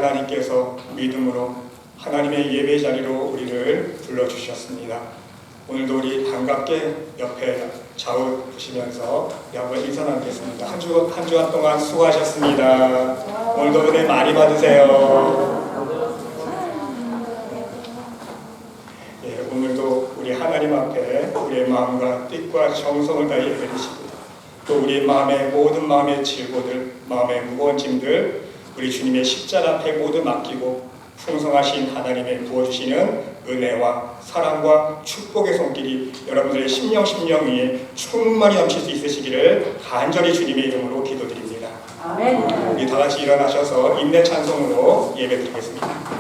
하나님께서 믿음으로 하나님의 예배 자리로 우리를 불러주셨습니다. 오늘도 우리 반갑게 옆에 좌우 보시면서 우리 한번 인사 나누겠습니다. 한 주간 동안 수고하셨습니다. 오늘도 은혜 많이 받으세요. 오늘도 우리 하나님 앞에 우리의 마음과 뜻과 정성을 다해 예배드리시고 또 우리의 모든 마음의 질고들, 마음의 무거운 짐들 우리 주님의 십자가 앞에 모두 맡기고 풍성하신 하나님의 부어주시는 은혜와 사랑과 축복의 손길이 여러분들의 심령 위에 충만히 넘칠 수 있으시기를 간절히 주님의 이름으로 기도드립니다. 아멘. 우리 다 같이 일어나셔서 인내 찬송으로 예배드리겠습니다.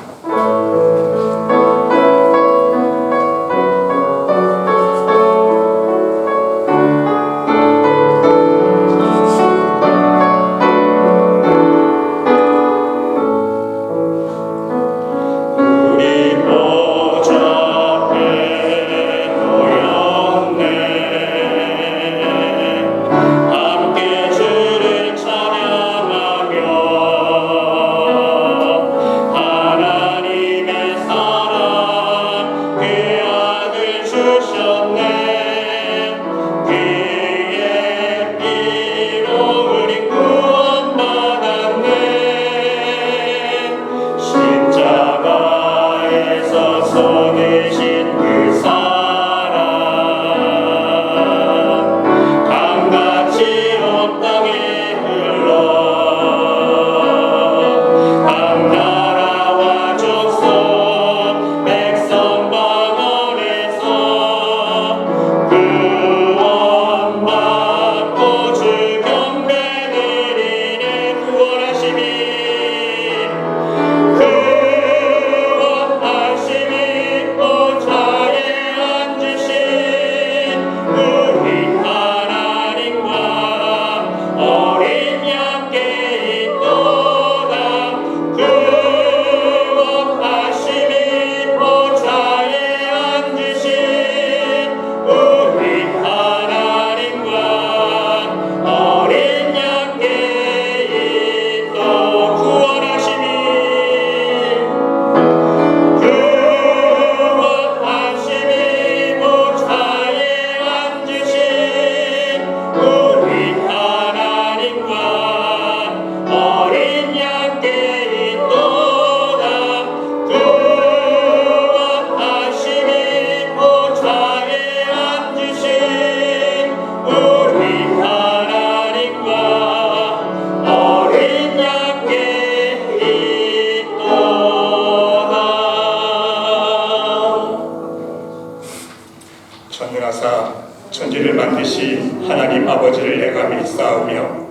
전능하사 천지를 만드신 하나님 아버지를 내가 믿사오며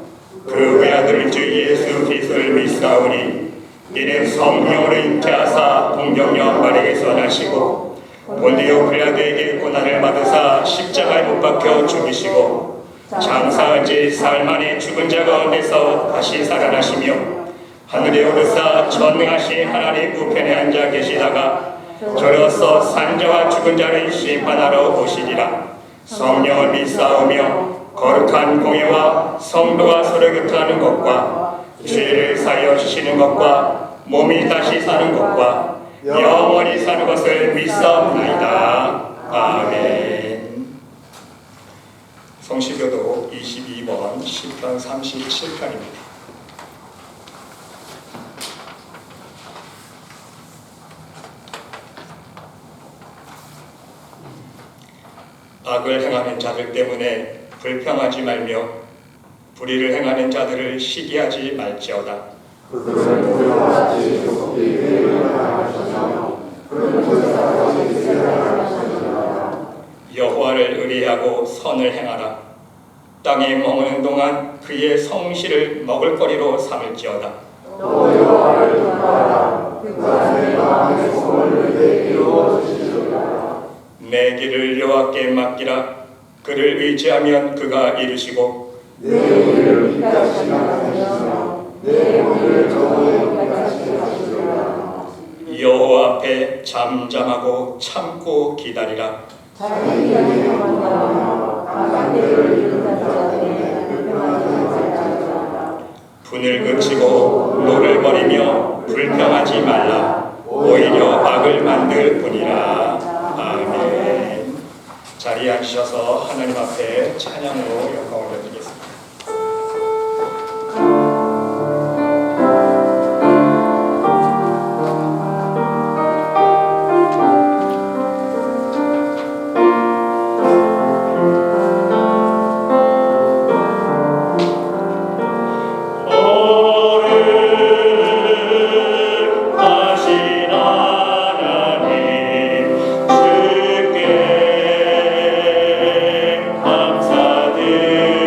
그 외아들 주 예수 그리스도를 믿사오니 이는 성령으로 잉태하사 동정녀 마리아에게서 나시고 본디오 빌라도에게 고난을 받으사 십자가에 못 박혀 죽으시고 장사한 지 사흘 만에 죽은 자 가운데서 다시 살아나시며 하늘에 오르사 전능하신 하나님 우편에 앉아 계시다가 저로서 산자와 죽은 자를 심판하러 오시리라. 성령을 믿사오며 거룩한 공예와 성도가 서로 교통하는 것과 죄를 사하여 주시는 것과 몸이 다시 사는 것과 영원히 사는 것을 믿사옵나이다. 아멘. 성시교도 22번 시편 37편입니다. 악을 행하는 자들 때문에 불평하지 말며 불의를 행하는 자들을 시기하지 말지어다. 여호와를 의뢰하고 선을 행하라. 땅에 머무는 동안 그의 성실을 먹을거리로 삼을지어다. 여호와를 구하라. 그가 내 마음의 소원을 내게 이루어 주시리라. 내 길을 여호와께 맡기라. 그를 의지하면 그가 이루시고 내 우리를 빛까지 하시며 내 우리를 정오에 빛까지 하시리라. 여호와 앞에 잠잠하고 참고 기다리라. 자기 길을 행하며 강한 데를 이루는 자들에게 불평하지 말지어다. 분을 그치고 노를 버리며 불평하지 말라. 오히려 악을 만들 뿐이라. 아멘. 자리에 앉으셔서 하나님 앞에 찬양으로 영광을 올려드리겠습니다. 감사드립니다.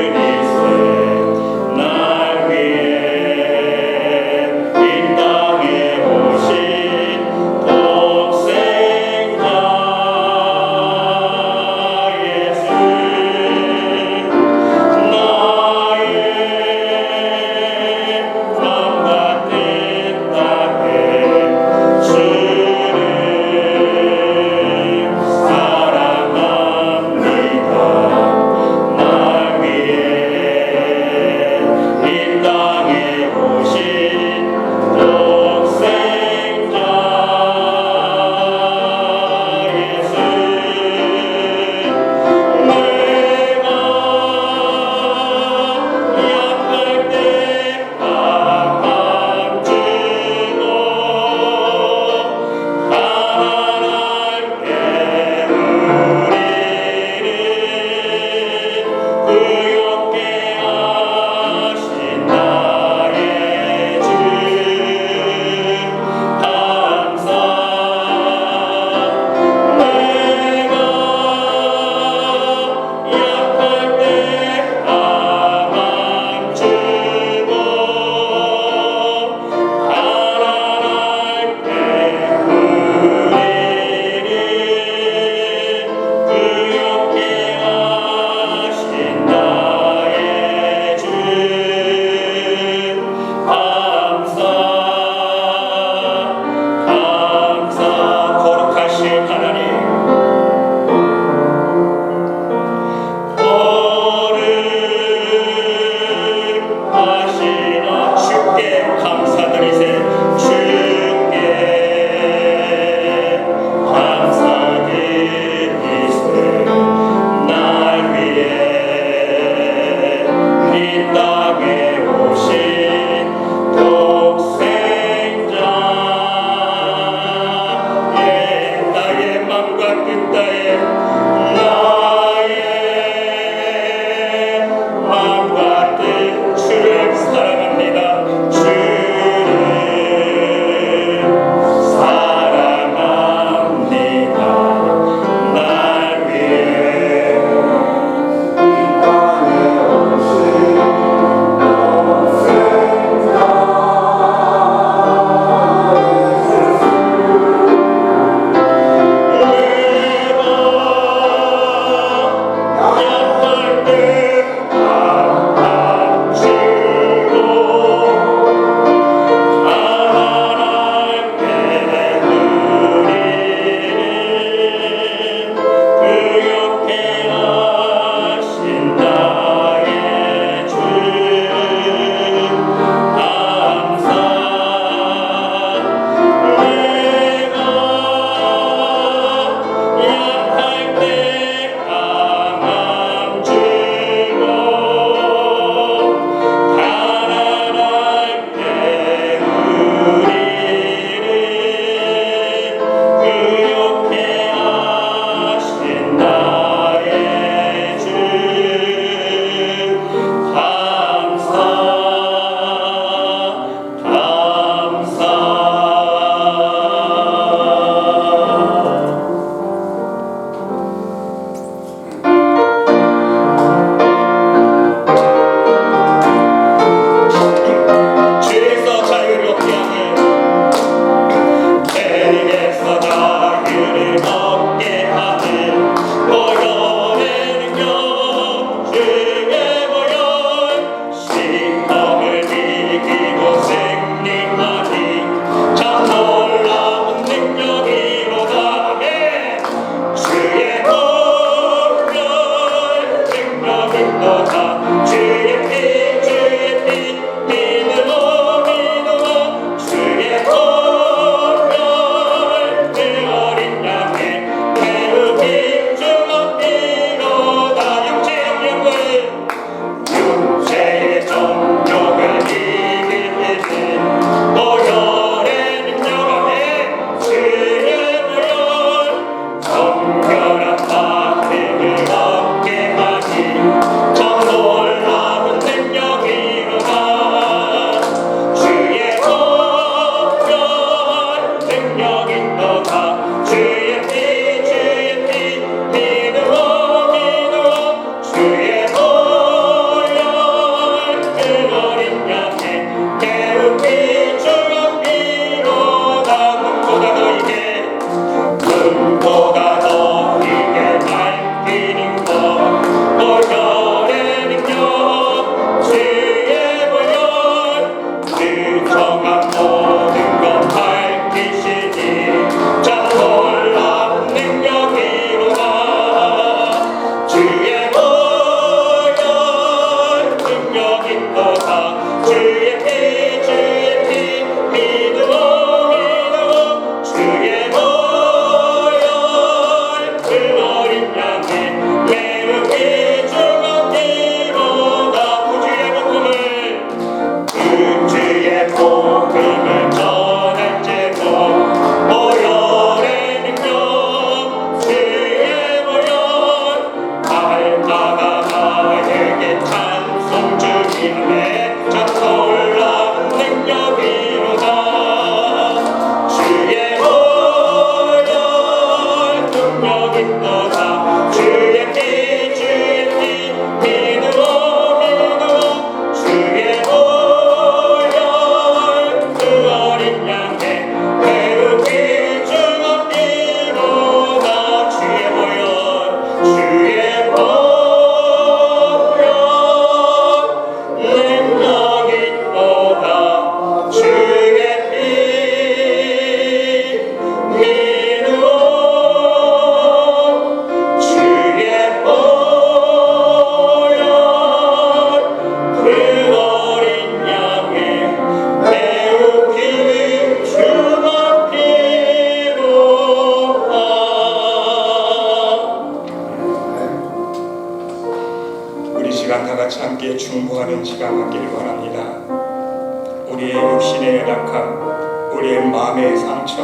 마음의 상처,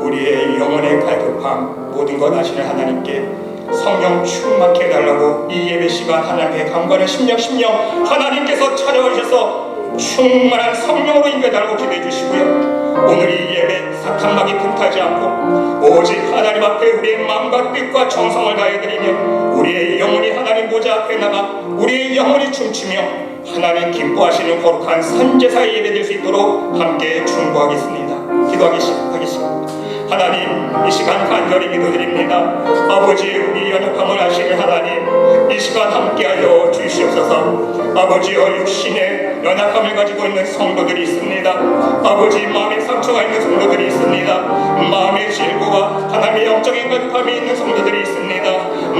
우리의 영혼의 갈급함, 모든 것 아시는 하나님께 성령 충만케 해달라고 이 예배 시간 하나님의 강건한 심령 하나님께서 찾아오셔서 충만한 성령으로 인도해달라고 기도해 주시고요. 오늘 이 예배 사탄막이 틈타지 않고 오직 하나님 앞에 우리의 마음과 뜻과 정성을 다해드리며 우리의 영혼이 하나님 보좌 앞에 나가 우리의 영혼이 춤추며 하나님 기뻐하시는 거룩한 선제사의 예배될 수 있도록 함께 충고하겠습니다. 기도하겠습니다. 하나님, 이 시간 간절히 기도드립니다. 아버지, 우리 연약함을 아시는 하나님, 이 시간 함께하여 주시옵소서. 아버지여, 육신의 연약함을 가지고 있는 성도들이 있습니다. 아버지, 마음의 상처가 있는 성도들이 있습니다. 마음의 질고와 하나님의 영적인 갈급함이 있는 성도들이 있습니다.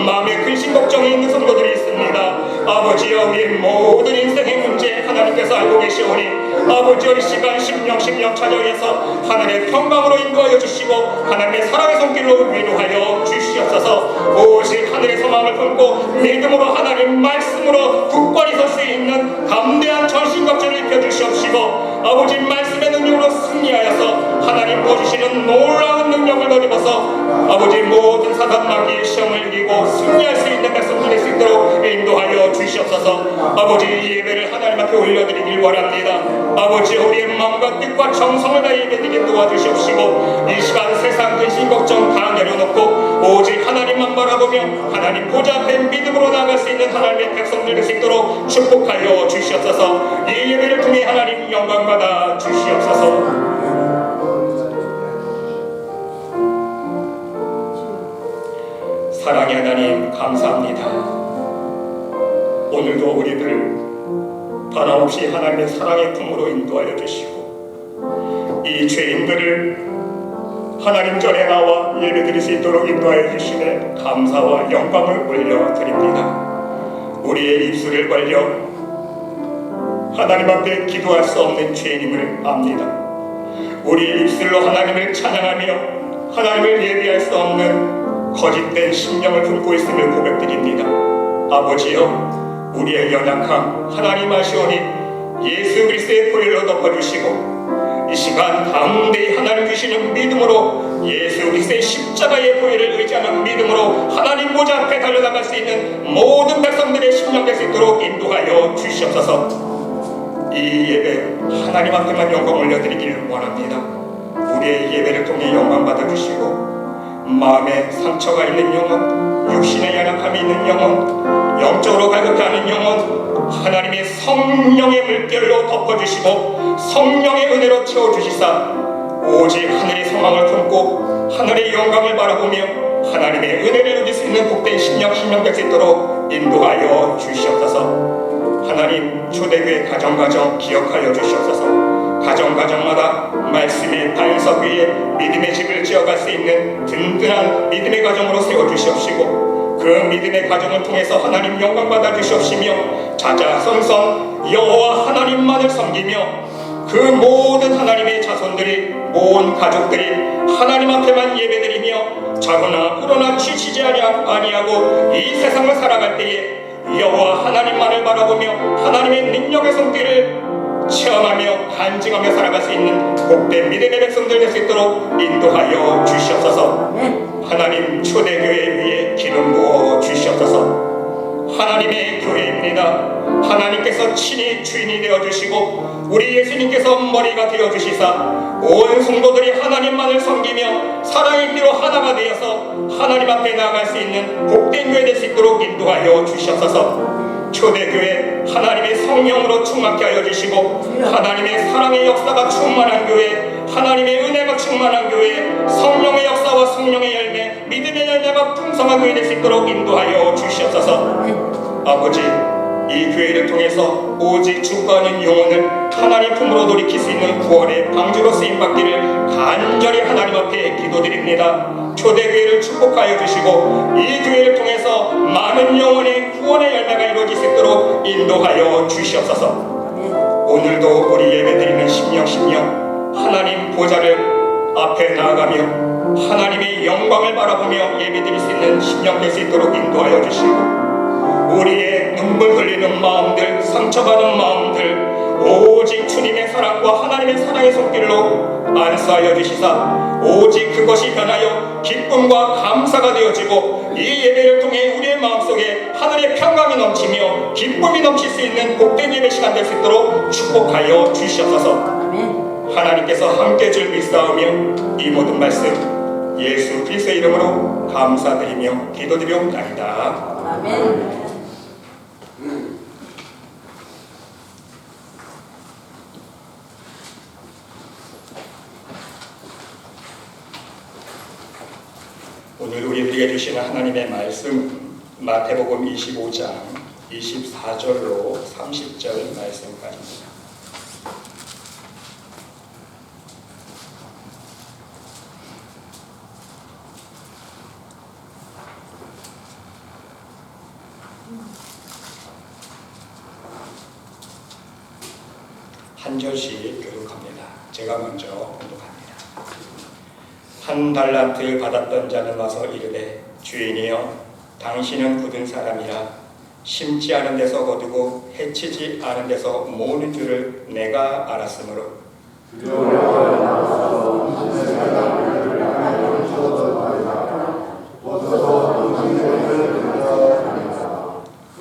마음의 근심 걱정이 있는 성도들이 있습니다. 아버지여, 우리의 모든 인생의 문제 하나님께서 알고 계시오니 아버지여, 이 시간 심령 찾아오셔서 하늘의 평강으로 인도하여 주시고 하나님의 사랑의 손길로 위로하여 주시옵소서. 오직 하늘의 소망을 품고 믿음으로 하나님 말씀으로 굳건히 설 수 있는 담대한 전신갑주를 입혀주시옵시고 아버지 말씀의 능력으로 승리하여서 하나님 보여주시는 놀라운 능력을 거듭어서 아버지 모든 사단마귀의 시험을 이기고 승리할 수 있는 백성들 될 수 있도록 인도하여 주시옵소서. 아버지 이 예배를 하나님 앞에 올려드리길 원합니다. 아버지 우리의 마음과 뜻과 정성을 다해 예배드리게 도와주시옵시고 이 시간 세상 근심 걱정 다 내려놓고 오직 하나님만 바라보며 하나님 보좌 앞에 믿음으로 나아갈 수 있는 하나님의 백성들 될 수 있도록 축복하여 주시옵소서. 이 예배를 통해 하나님 영광 받아 주시옵소서. 사랑의 하나님 감사합니다. 오늘도 우리들 변함없이 하나님의 사랑의 품으로 인도하여 주시고 이 죄인들을 하나님 전에 나와 예배드릴 수 있도록 인도하여 주시네 감사와 영광을 올려드립니다. 우리의 입술을 벌려 하나님 앞에 기도할 수 없는 죄인임을 압니다. 우리의 입술로 하나님을 찬양하며 하나님을 예배할 수 없는 거짓된 심령을 품고 있음을 고백드립니다. 아버지여, 우리의 연약함 하나님 아시오니 예수 그리스도의 보혈로 덮어주시고 이 시간 담대히 하나님 주시는 믿음으로 예수 그리스도의 십자가의 보혈을 의지하는 믿음으로 하나님 보좌 앞에 달려나갈 수 있는 모든 백성들의 심령 될 수 있도록 인도하여 주시옵소서. 이 예배 하나님 앞에만 영광 올려드리기를 원합니다. 우리의 예배를 통해 영광 받아주시고 마음에 상처가 있는 영혼, 육신의 연약함이 있는 영혼, 영적으로 갈급해하는 영혼 하나님의 성령의 물결로 덮어주시고 성령의 은혜로 채워주시사 오직 하늘의 소망을 품고 하늘의 영광을 바라보며 하나님의 은혜를 누릴 수 있는 복된 심령 될 수 있도록 인도하여 주시옵소서. 하나님 초대교회 가정 기억하여 주시옵소서. 가정마다 말씀의 반석 위에 믿음의 집을 지어갈 수 있는 든든한 믿음의 가정으로 세워주시옵시고 그 믿음의 가정을 통해서 하나님 영광 받아 주시옵시며 자자손손 여호와 하나님만을 섬기며 그 모든 하나님의 자손들이 모든 가족들이 하나님 앞에만 예배드리며 자거나 울어나 지치지 아니하고 이 세상을 살아갈 때에 여호와 하나님만을 바라보며 하나님의 능력의 손길을 체험하며 간증하며 살아갈 수 있는 복된 믿음의 백성들 될 수 있도록 인도하여 주시옵소서. 하나님 초대교회 위에 기름 부어 주시옵소서. 하나님의 교회입니다. 하나님께서 친히 주인이 되어주시고 우리 예수님께서 머리가 되어주시사 온 성도들이 하나님만을 섬기며 사랑의 피로 하나가 되어서 하나님 앞에 나아갈 수 있는 복된 교회 될 수 있도록 인도하여 주시옵소서. 초대교회 하나님의 성령으로 충만케 하여 주시고 하나님의 사랑의 역사가 충만한 교회, 하나님의 은혜가 충만한 교회, 성령의 역사와 성령의 열매, 믿음의 열매가 풍성한 교회 될 수 있도록 인도하여 주시옵소서. 아버지, 이 교회를 통해서 오직 죽어가는 영혼을 하나님 품으로 돌이킬 수 있는 구원의 방주로 쓰임받기를 간절히 하나님 앞에 기도드립니다. 초대교회를 축복하여 주시고 이 교회를 통해서 많은 영혼의 구원의 열매가 이루어질 수 있도록 인도하여 주시옵소서. 오늘도 우리 예배드리는 심령 하나님 보좌를 앞에 나아가며 하나님의 영광을 바라보며 예배드릴 수 있는 심령 될 수 있도록 인도하여 주시고 우리의 눈물 흘리는 마음들, 상처받은 마음들, 오직 주님의 사랑과 하나님의 사랑의 손길로 안수하여 주시사 오직 그것이 변하여 기쁨과 감사가 되어지고 이 예배를 통해 우리의 마음속에 하늘의 평강이 넘치며 기쁨이 넘칠 수 있는 복된 예배 시간 될 수 있도록 축복하여 주시옵소서. 하나님께서 함께 줄 믿사오며 이 모든 말씀 예수 그리스도의 이름으로 감사드리며 기도드리옵나이다. 아멘. 오늘 우리에게 주시는 하나님의 말씀 마태복음 25장 24절로 30절 말씀까지입니다. 한 절씩 교독합니다. 제가 먼저 공독합니다. 한 달란트 받았던 자는 와서 이르되 주인이여 당신은 굳은 사람이라 심지 않은 데서 거두고 해치지 않은 데서 모으는 줄을 내가 알았으므로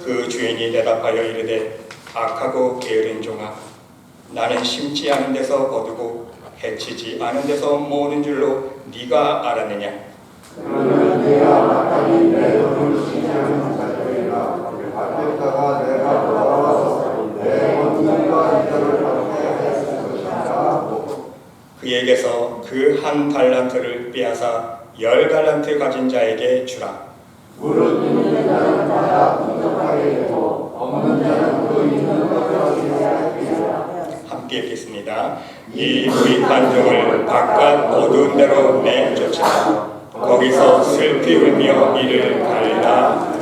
그 주인이 대답하여 이르되 악하고 게으른 종아 나는 심지 않은 데서 거두고 해치지 않은 데서 모으는 줄로 네가 알았느냐? 그러면 내가 마땅히 내 돈을 시장하는 자들이라 받겠다가 내가 돌아와서 내 원인과 이자를 받게 했을 것이라. 그에게서 그 한 달란트를 빼앗아 10달란트 가진 자에게 주라. 무릇 있는 자는 받아 풍족하게 되고 없는 자는 그 있는 것을 빼앗기리라. 함께 읽겠습니다. 이 우리 관중을 바깥 어두운 데로 내쫓으라. 거기서 슬피 울며 이를 갈라하리라.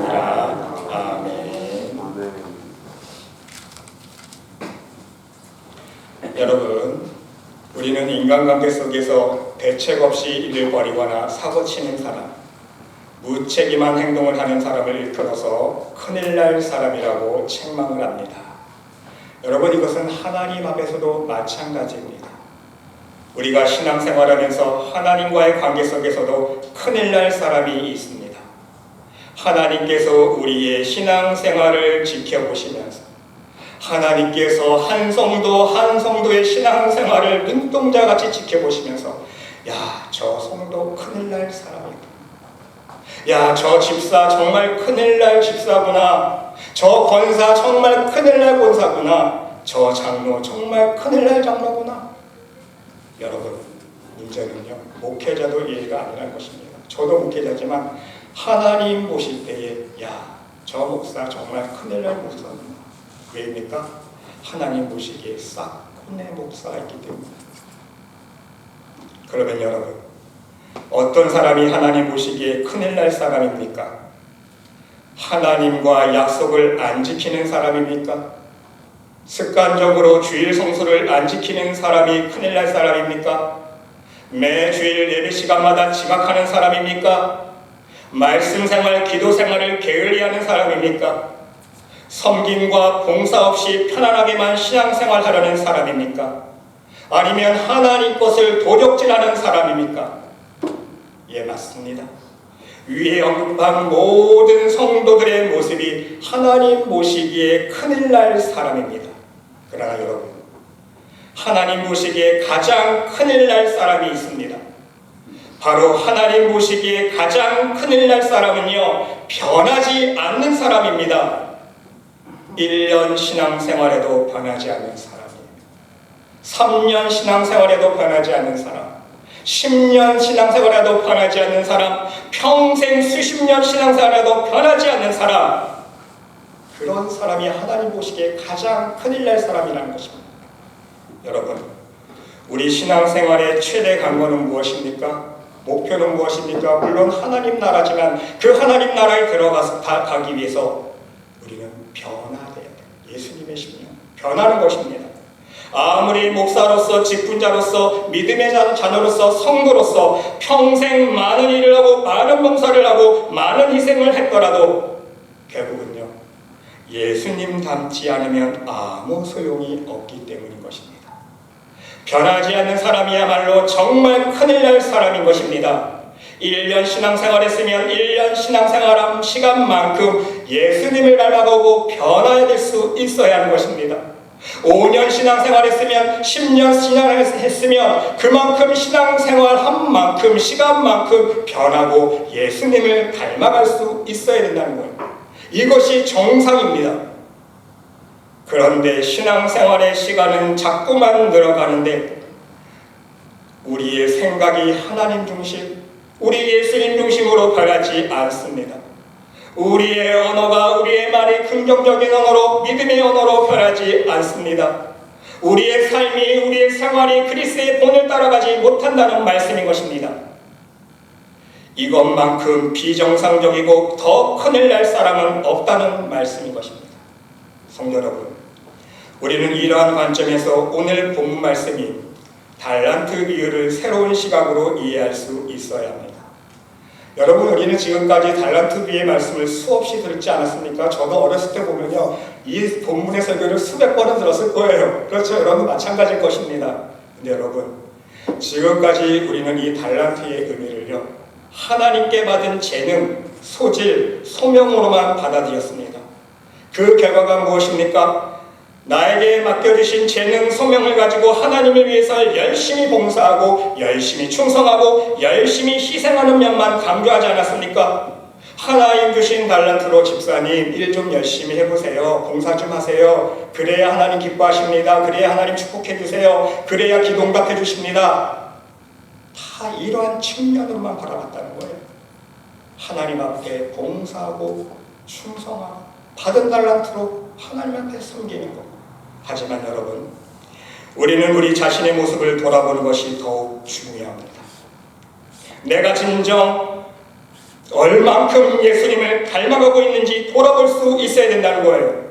아멘. 여러분, 우리는 인간관계 속에서 대책 없이 일을 벌이거나 사고치는 사람, 무책임한 행동을 하는 사람을 일컬어서 큰일 날 사람이라고 책망을 합니다. 여러분, 이것은 하나님 앞에서도 마찬가지입니다. 우리가 신앙생활하면서 하나님과의 관계 속에서도 큰일 날 사람이 있습니다. 하나님께서 우리의 신앙생활을 지켜보시면서 하나님께서 한 성도 한 성도의 신앙생활을 눈동자같이 지켜보시면서 야, 저 성도 큰일 날 사람이다. 야, 저 집사 정말 큰일 날 집사구나. 저 권사 정말 큰일 날 권사구나. 저 장로 정말 큰일 날 장로구나. 여러분, 문제는요, 목회자도 이해가 안 갈 것입니다. 저도 목회자지만 하나님 보실 때에 야, 저 목사 정말 큰일 날 목사구나. 왜입니까? 하나님 보시기에 싹군의 목사가 있기 때문에. 그러면 여러분, 어떤 사람이 하나님 보시기에 큰일 날 사람입니까? 하나님과 약속을 안 지키는 사람입니까? 습관적으로 주일 성수를 안 지키는 사람이 큰일 날 사람입니까? 매 주일 예배 시간마다 지각하는 사람입니까? 말씀 생활, 기도 생활을 게을리하는 사람입니까? 섬김과 봉사 없이 편안하게만 신앙생활 하려는 사람입니까? 아니면 하나님 것을 도적질하는 사람입니까? 예, 맞습니다. 위에 언급한 모든 성도들의 모습이 하나님 보시기에 큰일 날 사람입니다. 그러나 여러분, 하나님 보시기에 가장 큰일 날 사람이 있습니다. 바로 하나님 보시기에 가장 큰일 날 사람은요, 변하지 않는 사람입니다. 1년 신앙생활에도 변하지 않는 사람이에요. 3년 신앙생활에도 변하지 않는 사람, 10년 신앙생활에도 변하지 않는 사람, 평생 수십 년 신앙생활에도 변하지 않는 사람, 그런 사람이 하나님 보시기에 가장 큰일 날 사람이라는 것입니다. 여러분, 우리 신앙생활의 최대 관건은 무엇입니까? 목표는 무엇입니까? 물론 하나님 나라지만 그 하나님 나라에 들어가서 가기 위해서 우리는 변화돼야 돼요. 예수님의 심령, 변하는 것입니다. 아무리 목사로서, 직분자로서, 믿음의 자녀로서, 성도로서 평생 많은 일을 하고 많은 봉사를 하고 많은 희생을 했더라도 결국은요, 예수님 닮지 않으면 아무 소용이 없기 때문인 것입니다. 변하지 않는 사람이야말로 정말 큰일 날 사람인 것입니다. 1년 신앙생활했으면 1년 신앙생활한 시간만큼 예수님을 닮아가고 변화해야 될 수 있어야 하는 것입니다. 5년 신앙생활했으면 10년 신앙했으면 그만큼 신앙생활한 만큼 시간만큼 변하고 예수님을 닮아갈 수 있어야 된다는 거예요. 이것이 정상입니다. 그런데 신앙생활의 시간은 자꾸만 늘어가는데 우리의 생각이 하나님 중심, 우리 예수님 중심으로 변하지 않습니다. 우리의 언어가 우리의 말이 긍정적인 언어로 믿음의 언어로 변하지 않습니다. 우리의 삶이 우리의 생활이 그리스도의 본을 따라가지 못한다는 말씀인 것입니다. 이것만큼 비정상적이고 더 큰일 날 사람은 없다는 말씀인 것입니다. 성도 여러분, 우리는 이러한 관점에서 오늘 본문 말씀이 달란트 비유를 새로운 시각으로 이해할 수 있어야 합니다. 여러분, 우리는 지금까지 달란트 비유의 말씀을 수없이 듣지 않았습니까? 저도 어렸을 때 보면요, 이 본문의 설교를 수백 번은 들었을 거예요. 그렇죠? 여러분 마찬가지일 것입니다. 근데 여러분, 지금까지 우리는 이 달란트의 의미를요, 하나님께 받은 재능, 소질, 소명으로만 받아들였습니다. 그 결과가 무엇입니까? 나에게 맡겨주신 재능, 소명을 가지고 하나님을 위해서 열심히 봉사하고 열심히 충성하고 열심히 희생하는 면만 강조하지 않았습니까? 하나님 주신 달란트로 집사님 일 좀 열심히 해보세요. 봉사 좀 하세요. 그래야 하나님 기뻐하십니다. 그래야 하나님 축복해 주세요. 그래야 기도 응답해 주십니다. 다 이러한 측면으로만 바라봤다는 거예요. 하나님 앞에 봉사하고 충성하고 받은 달란트로 하나님 앞에 섬기는 것. 하지만 여러분, 우리는 우리 자신의 모습을 돌아보는 것이 더욱 중요합니다. 내가 진정 얼만큼 예수님을 닮아가고 있는지 돌아볼 수 있어야 된다는 거예요.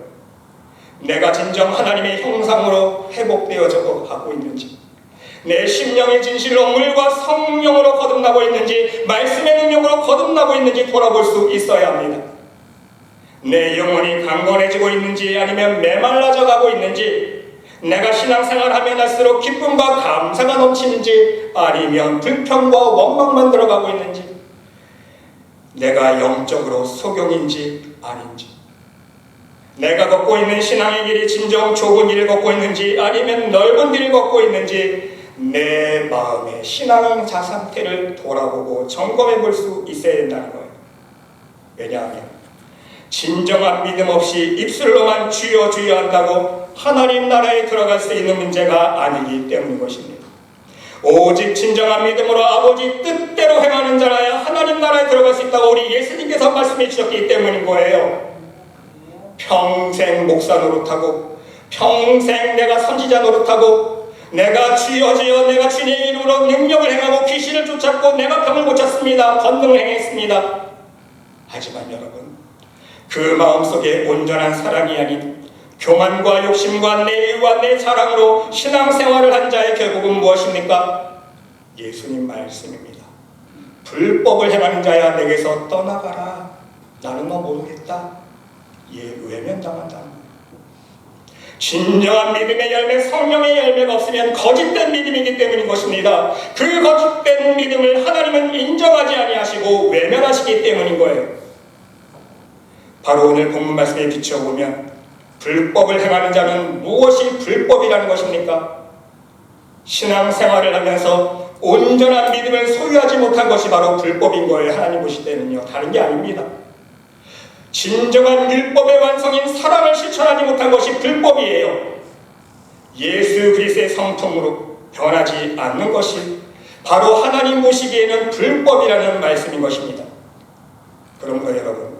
내가 진정 하나님의 형상으로 회복되어져 가고 있는지, 내 심령의 진실로 물과 성령으로 거듭나고 있는지, 말씀의 능력으로 거듭나고 있는지 돌아볼 수 있어야 합니다. 내 영혼이 강건해지고 있는지 아니면 메말라져 가고 있는지, 내가 신앙생활 하면 할수록 기쁨과 감사가 넘치는지 아니면 불평과 원망만 들어가고 있는지, 내가 영적으로 소경인지 아닌지, 내가 걷고 있는 신앙의 길이 진정 좁은 길을 걷고 있는지 아니면 넓은 길을 걷고 있는지 내 마음의 신앙자 상태를 돌아보고 점검해 볼 수 있어야 된다는 거예요. 왜냐하면 진정한 믿음 없이 입술로만 주여 주여 한다고 하나님 나라에 들어갈 수 있는 문제가 아니기 때문인 것입니다. 오직 진정한 믿음으로 아버지 뜻대로 행하는 자라야 하나님 나라에 들어갈 수 있다고 우리 예수님께서 말씀해 주셨기 때문인 거예요. 평생 목사 노릇하고 평생 내가 선지자 노릇하고 내가 주여 주여 내가 주님의 이름으로 능력을 행하고 귀신을 쫓았고 내가 병을 고쳤습니다. 권능을 행했습니다. 하지만 여러분, 그 마음속에 온전한 사랑이 아닌 교만과 욕심과 내의와 내 자랑으로 신앙생활을 한 자의 결국은 무엇입니까? 예수님 말씀입니다. 불법을 행하는 자야 내게서 떠나가라. 나는 너 모르겠다. 외면당한다. 진정한 믿음의 열매, 성령의 열매가 없으면 거짓된 믿음이기 때문인 것입니다. 그 거짓된 믿음을 하나님은 인정하지 아니하시고 외면하시기 때문인 거예요. 바로 오늘 본문 말씀에 비춰보면 불법을 행하는 자는 무엇이 불법이라는 것입니까? 신앙생활을 하면서 온전한 믿음을 소유하지 못한 것이 바로 불법인 거예요. 하나님 보실 때는요. 다른 게 아닙니다. 진정한 율법의 완성인 사랑을 실천하지 못한 것이 불법이에요. 예수 그리스도의 성품으로 변하지 않는 것이 바로 하나님 보시기에는 불법이라는 말씀인 것입니다. 그러므로 여러분,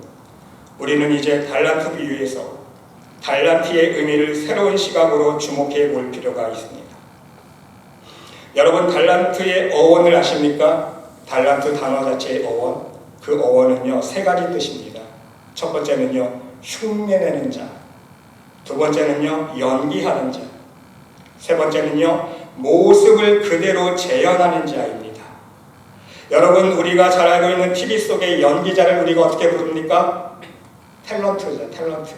우리는 이제 달란트 비유에서 달란트의 의미를 새로운 시각으로 주목해 볼 필요가 있습니다. 여러분, 달란트의 어원을 아십니까? 달란트 단어 자체의 어원, 그 어원은요 3가지 뜻입니다. 첫 번째는요 흉내내는 자, 두 번째는요 연기하는 자, 세 번째는요 모습을 그대로 재현하는 자입니다. 여러분, 우리가 잘 알고 있는 TV 속의 연기자를 우리가 어떻게 부릅니까? 탤런트죠, 탤런트.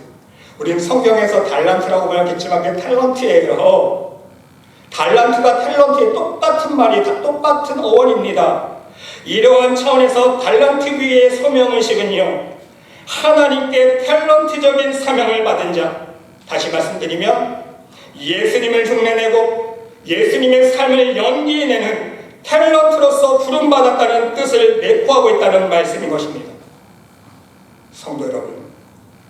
우리는 성경에서 달란트라고 번역했지만 그게 탤런트예요. 달란트가 탤런트의 똑같은 말이 다 똑같은 어원입니다. 이러한 차원에서 달란트 위의 소명의식은요, 하나님께 탤런트적인 사명을 받은 자, 다시 말씀드리면 예수님을 흉내내고 예수님의 삶을 연기해내는 탤런트로서 부름받았다는 뜻을 내포하고 있다는 말씀인 것입니다. 성도 여러분,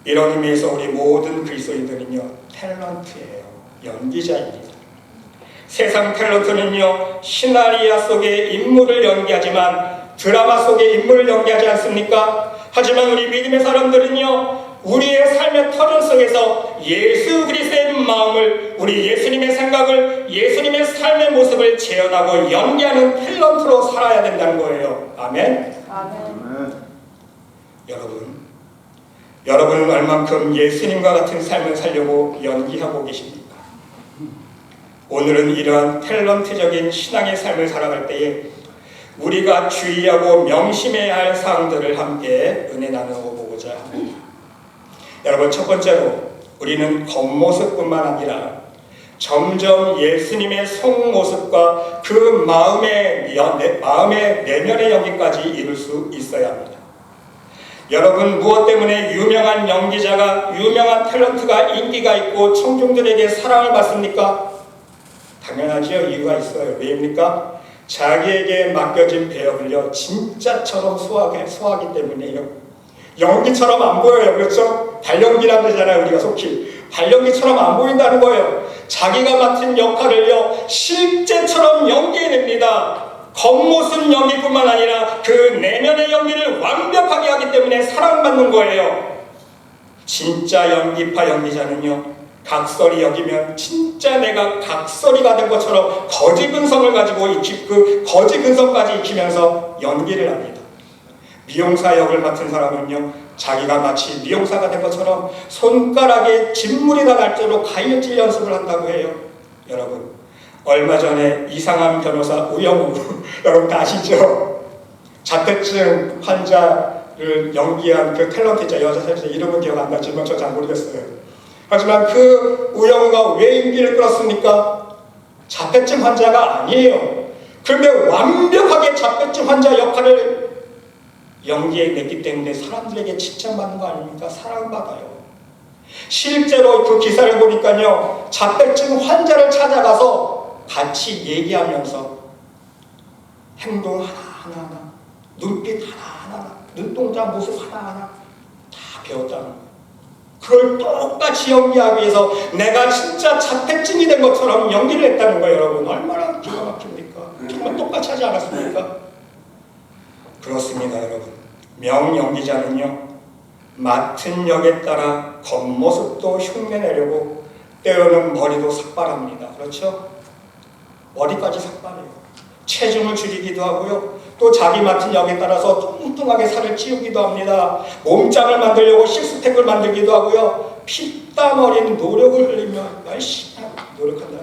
이런 의미에서 우리 모든 그리스도인들은요, 탤런트예요. 연기자입니다. 세상 탤런트는요, 시나리오 속의 인물을 연기하지만 드라마 속의 인물을 연기하지 않습니까? 하지만 우리 믿음의 사람들은요, 우리의 삶의 터전 속에서 예수 그리스도의 마음을, 우리 예수님의 생각을, 예수님의 삶의 모습을 재현하고 연기하는 탤런트로 살아야 된다는 거예요. 아멘? 아멘. 여러분은 얼만큼 예수님과 같은 삶을 살려고 연기하고 계십니까? 오늘은 이러한 탤런트적인 신앙의 삶을 살아갈 때에 우리가 주의하고 명심해야 할 사항들을 함께 은혜 나누어 보고자 합니다. 여러분, 첫 번째로 우리는 겉모습뿐만 아니라 점점 예수님의 속모습과 그 마음의 내면의 연기까지 이룰 수 있어야 합니다. 여러분, 무엇 때문에 유명한 연기자가, 유명한 탤런트가 인기가 있고 청중들에게 사랑을 받습니까? 당연하죠. 이유가 있어요. 왜입니까? 자기에게 맡겨진 배역을요, 진짜처럼 소화하기 때문이에요. 연기처럼 안 보여요. 그렇죠? 발연기라고 그러잖아요. 우리가 속히. 발연기처럼 안 보인다는 거예요. 자기가 맡은 역할을요, 실제처럼 연기해냅니다. 겉모습 연기뿐만 아니라 그 내면의 연기를 완벽하게 하기 때문에 사랑받는 거예요. 진짜 연기파 연기자는요, 각설이 여기면 진짜 내가 각설이가 된 것처럼 거지 근성을 가지고 그 거지 근성까지 익히면서 연기를 합니다. 미용사 역을 맡은 사람은요, 자기가 마치 미용사가 된 것처럼 손가락에 진물이 다 날 정도로 가위질 연습을 한다고 해요. 여러분, 얼마 전에 이상한 변호사 우영우 여러분 다 아시죠? 자폐증 환자를 연기한 그 탤런트 있죠. 여자 탤런트 이름은 기억 안 나지만 저 잘 모르겠어요. 하지만 그 우영우가 왜 인기를 끌었습니까? 자폐증 환자가 아니에요. 그런데 완벽하게 자폐증 환자 역할을 연기해냈기 때문에 사람들에게 칭찬받는 거 아닙니까? 사랑받아요. 실제로 그 기사를 보니까요, 자폐증 환자를 찾아가서 같이 얘기하면서 행동 하나하나, 눈빛 하나하나, 눈동자 모습 하나하나 다 배웠다는 거예요. 그걸 똑같이 연기하기 위해서 내가 진짜 자폐증이 된 것처럼 연기를 했다는 거예요. 여러분, 얼마나 기가 막힙니까? 정말 똑같이 하지 않았습니까? 그렇습니다. 여러분, 명연기자는요, 맡은 역에 따라 겉모습도 흉내내려고 때로는 머리도 삭발합니다. 그렇죠? 머리까지 삭발해요. 체중을 줄이기도 하고요, 또 자기 맡은 역에 따라서 뚱뚱하게 살을 찌우기도 합니다. 몸짱을 만들려고 식스팩을 만들기도 하고요, 피땀 어린 노력을 흘리며 열심히 노력한다.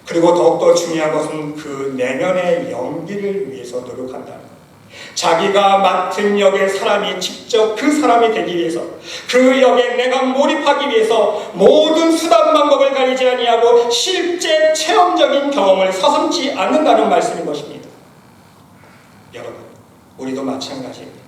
그리고 더욱더 중요한 것은 그 내면의 연기를 위해서 노력한다는 것. 자기가 맡은 역의 사람이 직접 그 사람이 되기 위해서, 그 역에 내가 몰입하기 위해서 모든 수단 방법을 가리지 아니하고 실제 체험적인 경험을 서슴지 않는다는 말씀인 것입니다. 여러분, 우리도 마찬가지입니다.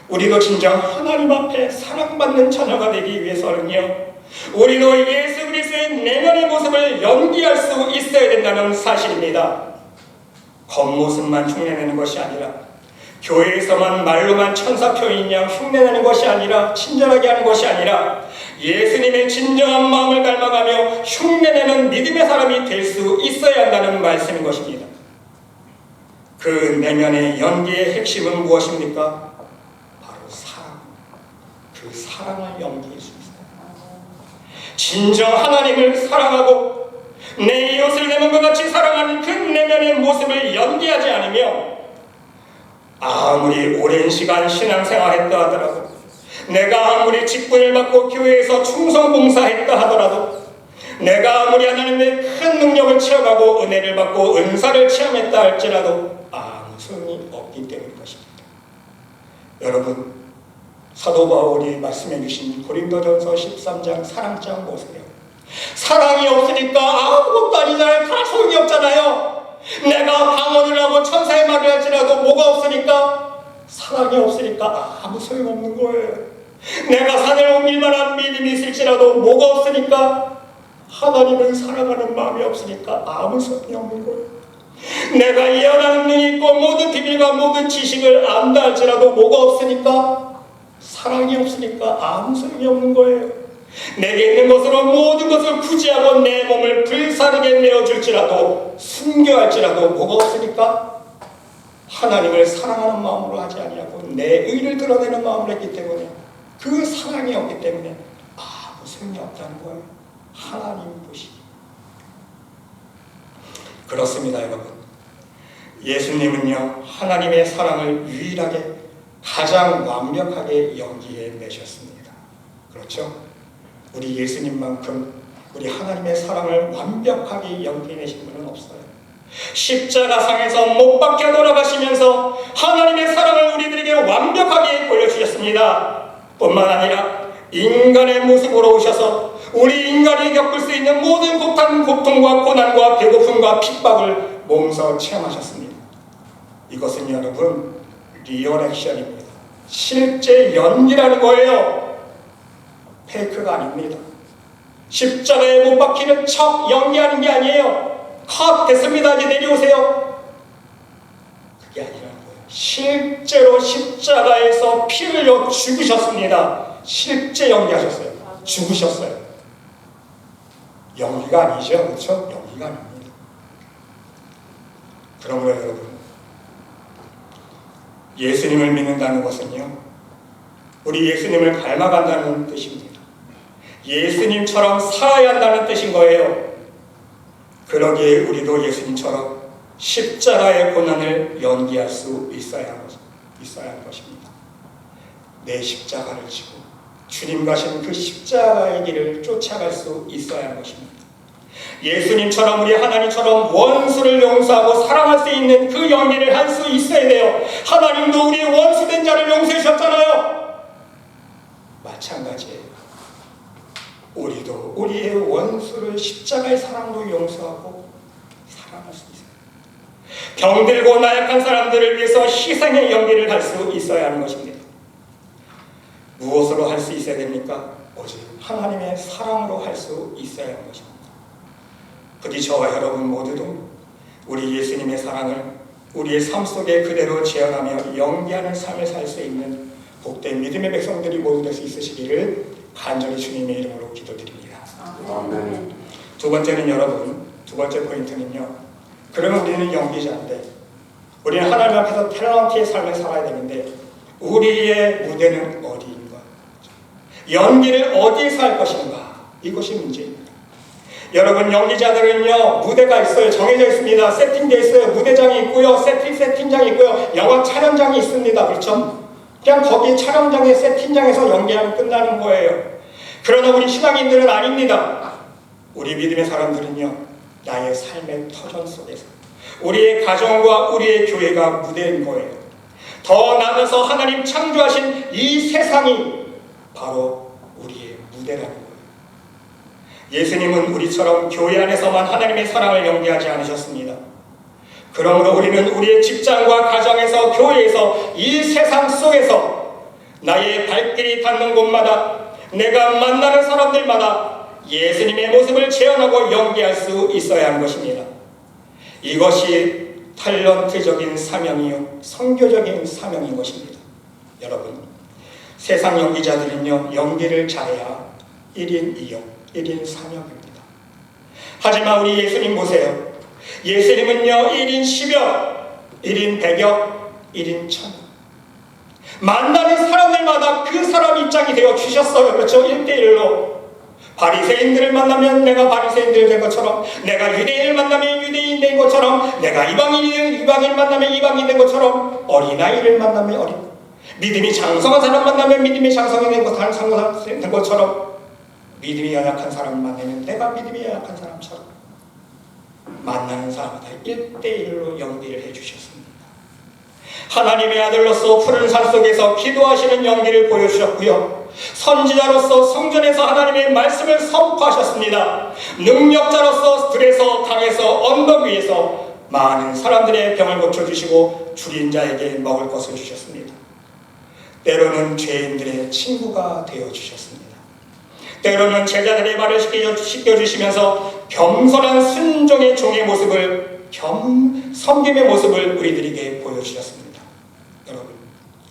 우리도 진정 하나님 앞에 사랑받는 자녀가 되기 위해서는요, 우리도 예수 그리스도의 내면의 모습을 연기할 수 있어야 된다는 사실입니다. 겉모습만 흉내내는 것이 아니라, 교회에서만 말로만 천사 표인 양 흉내내는 것이 아니라, 친절하게 하는 것이 아니라 예수님의 진정한 마음을 닮아가며 흉내내는 믿음의 사람이 될 수 있어야 한다는 말씀인 것입니다. 그 내면의 연기의 핵심은 무엇입니까? 바로 사랑. 그 사랑을 연기할 수 있어요. 진정 하나님을 사랑하고 내 이웃을 내 몸과 같이 사랑하는 그 내면의 모습을 연기하지 않으며, 아무리 오랜 시간 신앙생활했다 하더라도, 내가 아무리 직분을 받고 교회에서 충성봉사했다 하더라도, 내가 아무리 하나님의 큰 능력을 체험하고 은혜를 받고 은사를 체험했다 할지라도 아무 소용이 없기 때문인 것입니다. 여러분, 사도 바울이 말씀해 주신 고린도전서 13장 사랑장 보세요. 사랑이 없으니까 아무것도 아니잖아요. 다 소용이 없잖아요. 내가 방언을 하고 천사의 말을 할지라도 뭐가 없으니까, 사랑이 없으니까 아무 소용없는 거예요. 내가 산을 옮길 만한 믿음이 있을지라도 뭐가 없으니까, 하나님을 사랑하는 마음이 없으니까 아무 소용이 없는 거예요. 내가 예언하는 눈이 있고 모든 비밀과 모든 지식을 안다 할지라도 뭐가 없으니까, 사랑이 없으니까 아무 소용이 없는 거예요. 내게 있는 것으로 모든 것을 구제하고 내 몸을 불사르게 내어줄지라도, 순교할지라도 뭐가 없으니까, 하나님을 사랑하는 마음으로 하지 아니하고 내 의를 드러내는 마음으로 했기 때문에, 그 사랑이 없기 때문에 아무 소용이 없다는 거예요. 하나님 보시기. 그렇습니다, 여러분. 예수님은요, 하나님의 사랑을 유일하게 가장 완벽하게 연기해 내셨습니다. 그렇죠? 우리 예수님만큼 우리 하나님의 사랑을 완벽하게 연기해내신 분은 없어요. 십자가상에서 못 박혀 돌아가시면서 하나님의 사랑을 우리들에게 완벽하게 보여주셨습니다. 뿐만 아니라 인간의 모습으로 오셔서 우리 인간이 겪을 수 있는 모든 고통과 고난과 배고픔과 핍박을 몸소 체험하셨습니다. 이것은 여러분 리얼 액션입니다. 실제 연기라는 거예요. 페이크가 아닙니다. 십자가에 못 박히는 척 연기하는 게 아니에요. 컷 됐습니다. 이제 내려오세요. 그게 아니라는 거예요. 실제로 십자가에서 피 흘려 죽으셨습니다. 실제 연기하셨어요. 죽으셨어요. 연기가 아니죠. 그렇죠? 연기가 아닙니다. 그러므로 여러분, 예수님을 믿는다는 것은요, 우리 예수님을 닮아간다는 뜻입니다. 예수님처럼 살아야 한다는 뜻인 거예요. 그러기에 우리도 예수님처럼 십자가의 고난을 연기할 수 있어야 하는 것입니다. 내 십자가를 지고 주님 가신 그 십자가의 길을 쫓아갈 수 있어야 하는 것입니다. 예수님처럼 우리 하나님처럼 원수를 용서하고 사랑할 수 있는 그 연기를 할 수 있어야 돼요. 하나님도 우리 원수된 자를 용서해 주셨잖아요. 마찬가지예요. 우리도 우리의 원수를 십자가의 사랑으로 용서하고 사랑할 수 있어요. 병들고 나약한 사람들을 위해서 희생의 연기를 할 수 있어야 하는 것입니다. 무엇으로 할 수 있어야 됩니까? 오직 하나님의 사랑으로 할 수 있어야 하는 것입니다. 부디 저와 여러분 모두도 우리 예수님의 사랑을 우리의 삶 속에 그대로 재현하며 연기하는 삶을 살 수 있는 복된 믿음의 백성들이 모두 될 수 있으시기를 간절히 주님의 이름으로 기도드립니다. 아멘. 두 번째는 여러분, 두 번째 포인트는요, 그러면 우리는 연기자인데, 우리는 하나님 앞에서 탤런트의 삶을 살아야 되는데, 우리의 무대는 어디인가? 연기를 어디에서 할 것인가? 이것이 문제입니다. 여러분, 연기자들은요, 무대가 있어요. 정해져 있습니다. 세팅되어 있어요. 무대장이 있고요, 세팅장이 있고요, 영화 촬영장이 있습니다. 그렇죠? 그냥 거기 촬영장에 세팅장에서 연기하면 끝나는 거예요. 그러나 우리 신앙인들은 아닙니다. 우리 믿음의 사람들은요, 나의 삶의 터전 속에서 우리의 가정과 우리의 교회가 무대인 거예요. 더 나아가서 하나님 창조하신 이 세상이 바로 우리의 무대라는 거예요. 예수님은 우리처럼 교회 안에서만 하나님의 사랑을 연기하지 않으셨습니다. 그러므로 우리는 우리의 직장과 가정에서, 교회에서, 이 세상 속에서 나의 발길이 닿는 곳마다, 내가 만나는 사람들마다 예수님의 모습을 재현하고 연기할 수 있어야 하는 것입니다. 이것이 탤런트적인 사명이요, 선교적인 사명인 것입니다. 여러분, 세상 연기자들은요, 연기를 잘해야 1인 2역, 1인 3역입니다. 하지만 우리 예수님 보세요. 예수님은요, 1인 10역, 1인 100역, 1인 1000역. 만나는 사람들마다 그 사람 입장이 되어 주셨어요. 그렇죠? 1대1로. 바리새인들을 만나면 내가 바리새인들 된 것처럼, 내가 유대인을 만나면 유대인 된 것처럼, 내가 이방인을 만나면 이방인 된 것처럼, 어린아이를 만나면 믿음이 장성한 사람 만나면 믿음이 장성한 된 것처럼, 믿음이 연약한 사람을 만나면 내가 믿음이 연약한 사람처럼 만나는 사람마다 1대1로 연기를 해주셨습니다. 하나님의 아들로서 푸른 산속에서 기도하시는 연기를 보여주셨고요. 선지자로서 성전에서 하나님의 말씀을 선포하셨습니다. 능력자로서 들에서 강에서 언덕 위에서 많은 사람들의 병을 고쳐주시고 줄인 자에게 먹을 것을 주셨습니다. 때로는 죄인들의 친구가 되어주셨습니다. 때로는 제자들의 말을 씻겨주시면서 겸손한 순종의 종의 모습을 섬김의 모습을 우리들에게 보여주셨습니다. 여러분,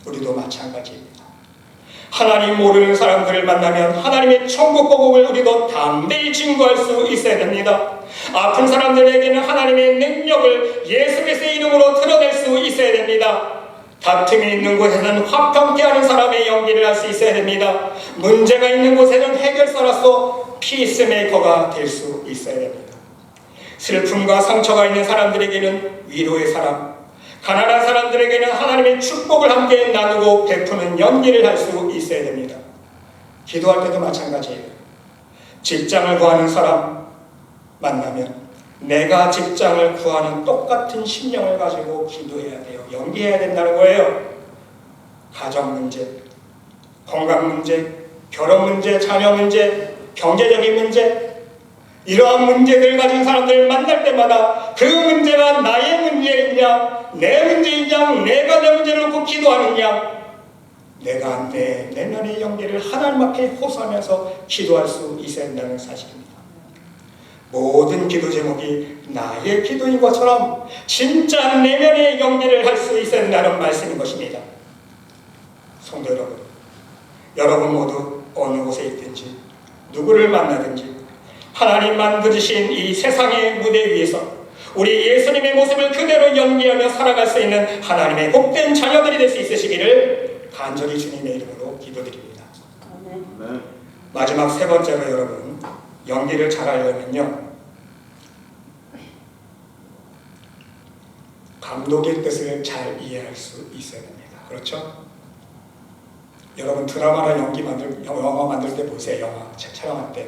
우리도 마찬가지입니다. 하나님 모르는 사람들을 만나면 하나님의 천국 복음을 우리도 담대히 증거할 수 있어야 됩니다. 아픈 사람들에게는 하나님의 능력을 예수 그리스도의 이름으로 드러낼 수 있어야 됩니다. 다툼이 있는 곳에는 화평케 하는 사람의 연기를 할 수 있어야 됩니다. 문제가 있는 곳에는 해결사로서 피스메이커가 될 수 있어야 됩니다. 슬픔과 상처가 있는 사람들에게는 위로의 사람, 가난한 사람들에게는 하나님의 축복을 함께 나누고 베푸는 연기를 할 수 있어야 됩니다. 기도할 때도 마찬가지예요. 직장을 구하는 사람 만나면 내가 직장을 구하는 똑같은 심령을 가지고 기도해야 돼요. 연기해야 된다는 거예요. 가정 문제, 건강 문제, 결혼 문제, 자녀 문제, 경제적인 문제, 이러한 문제들을 가진 사람들을 만날 때마다 그 문제가 나의 문제이냐, 내 문제이냐, 내가 내 문제를 놓고 기도하느냐, 내가 내 내면의 연기를 하나님 앞에 호소하면서 기도할 수 있어야 한다는 사실입니다. 모든 기도 제목이 나의 기도인 것처럼 진짜 내면의 연기를 할 수 있어야 한다는 말씀인 것입니다. 성도 여러분, 여러분 모두 어느 곳에 있든지 누구를 만나든지 하나님 만드신 이 세상의 무대 위에서 우리 예수님의 모습을 그대로 연기하며 살아갈 수 있는 하나님의 복된 자녀들이 될 수 있으시기를 간절히 주님의 이름으로 기도드립니다. 네. 마지막 세 번째로 여러분, 연기를 잘하려면요, 감독의 뜻을 잘 이해할 수 있어야 됩니다. 그렇죠? 여러분 드라마나 영화 만들 때 보세요. 영화 촬영할 때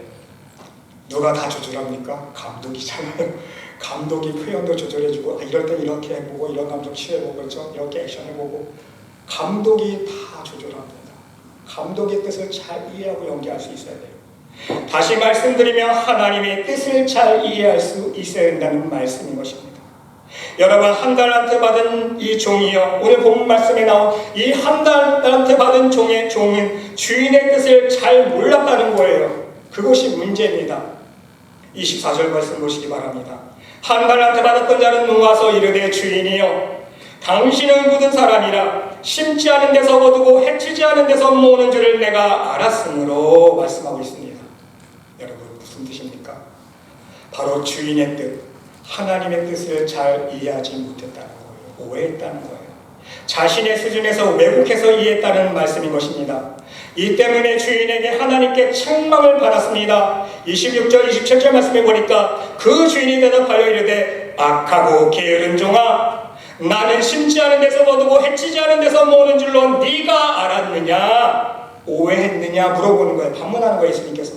누가 다 조절합니까? 감독이잖아요. 감독이 표현도 조절해주고, 이럴 땐 이렇게 해보고, 이런 감정 취해보고, 그렇죠? 이렇게 액션해보고, 감독이 다 조절합니다. 감독의 뜻을 잘 이해하고 연기할 수 있어야 돼요. 다시 말씀드리면 하나님의 뜻을 잘 이해할 수 있어야 된다는 말씀인 것입니다. 여러분, 한 달란트 받은 이 종이요, 오늘 본 말씀에 나온 이 한 달란트 받은 종은 주인의 뜻을 잘 몰랐다는 거예요. 그것이 문제입니다. 24절 말씀 보시기 바랍니다. 한 달란트 받았던 자는 와서 이르되 주인이여, 당신은 굳은 사람이라 심지 않은 데서 거두고 해치지 않은 데서 모으는 줄을 내가 알았으므로 말씀하고 있습니다. 여러분, 무슨 뜻입니까? 바로 주인의 뜻, 하나님의 뜻을 잘 이해하지 못했다는 거예요. 오해했다는 거예요. 자신의 수준에서 왜곡해서 이해했다는 말씀인 것입니다. 이 때문에 주인에게 하나님께 책망을 받았습니다. 26절 27절 말씀에 보니까 그 주인이 대답하여 이르되 악하고 게으른 종아, 나는 심지 않은 데서 거두고 해치지 않은 데서 모으는 줄로 네가 알았느냐? 오해했느냐? 물어보는 거예요. 반문하는 거예요. 예수님께서.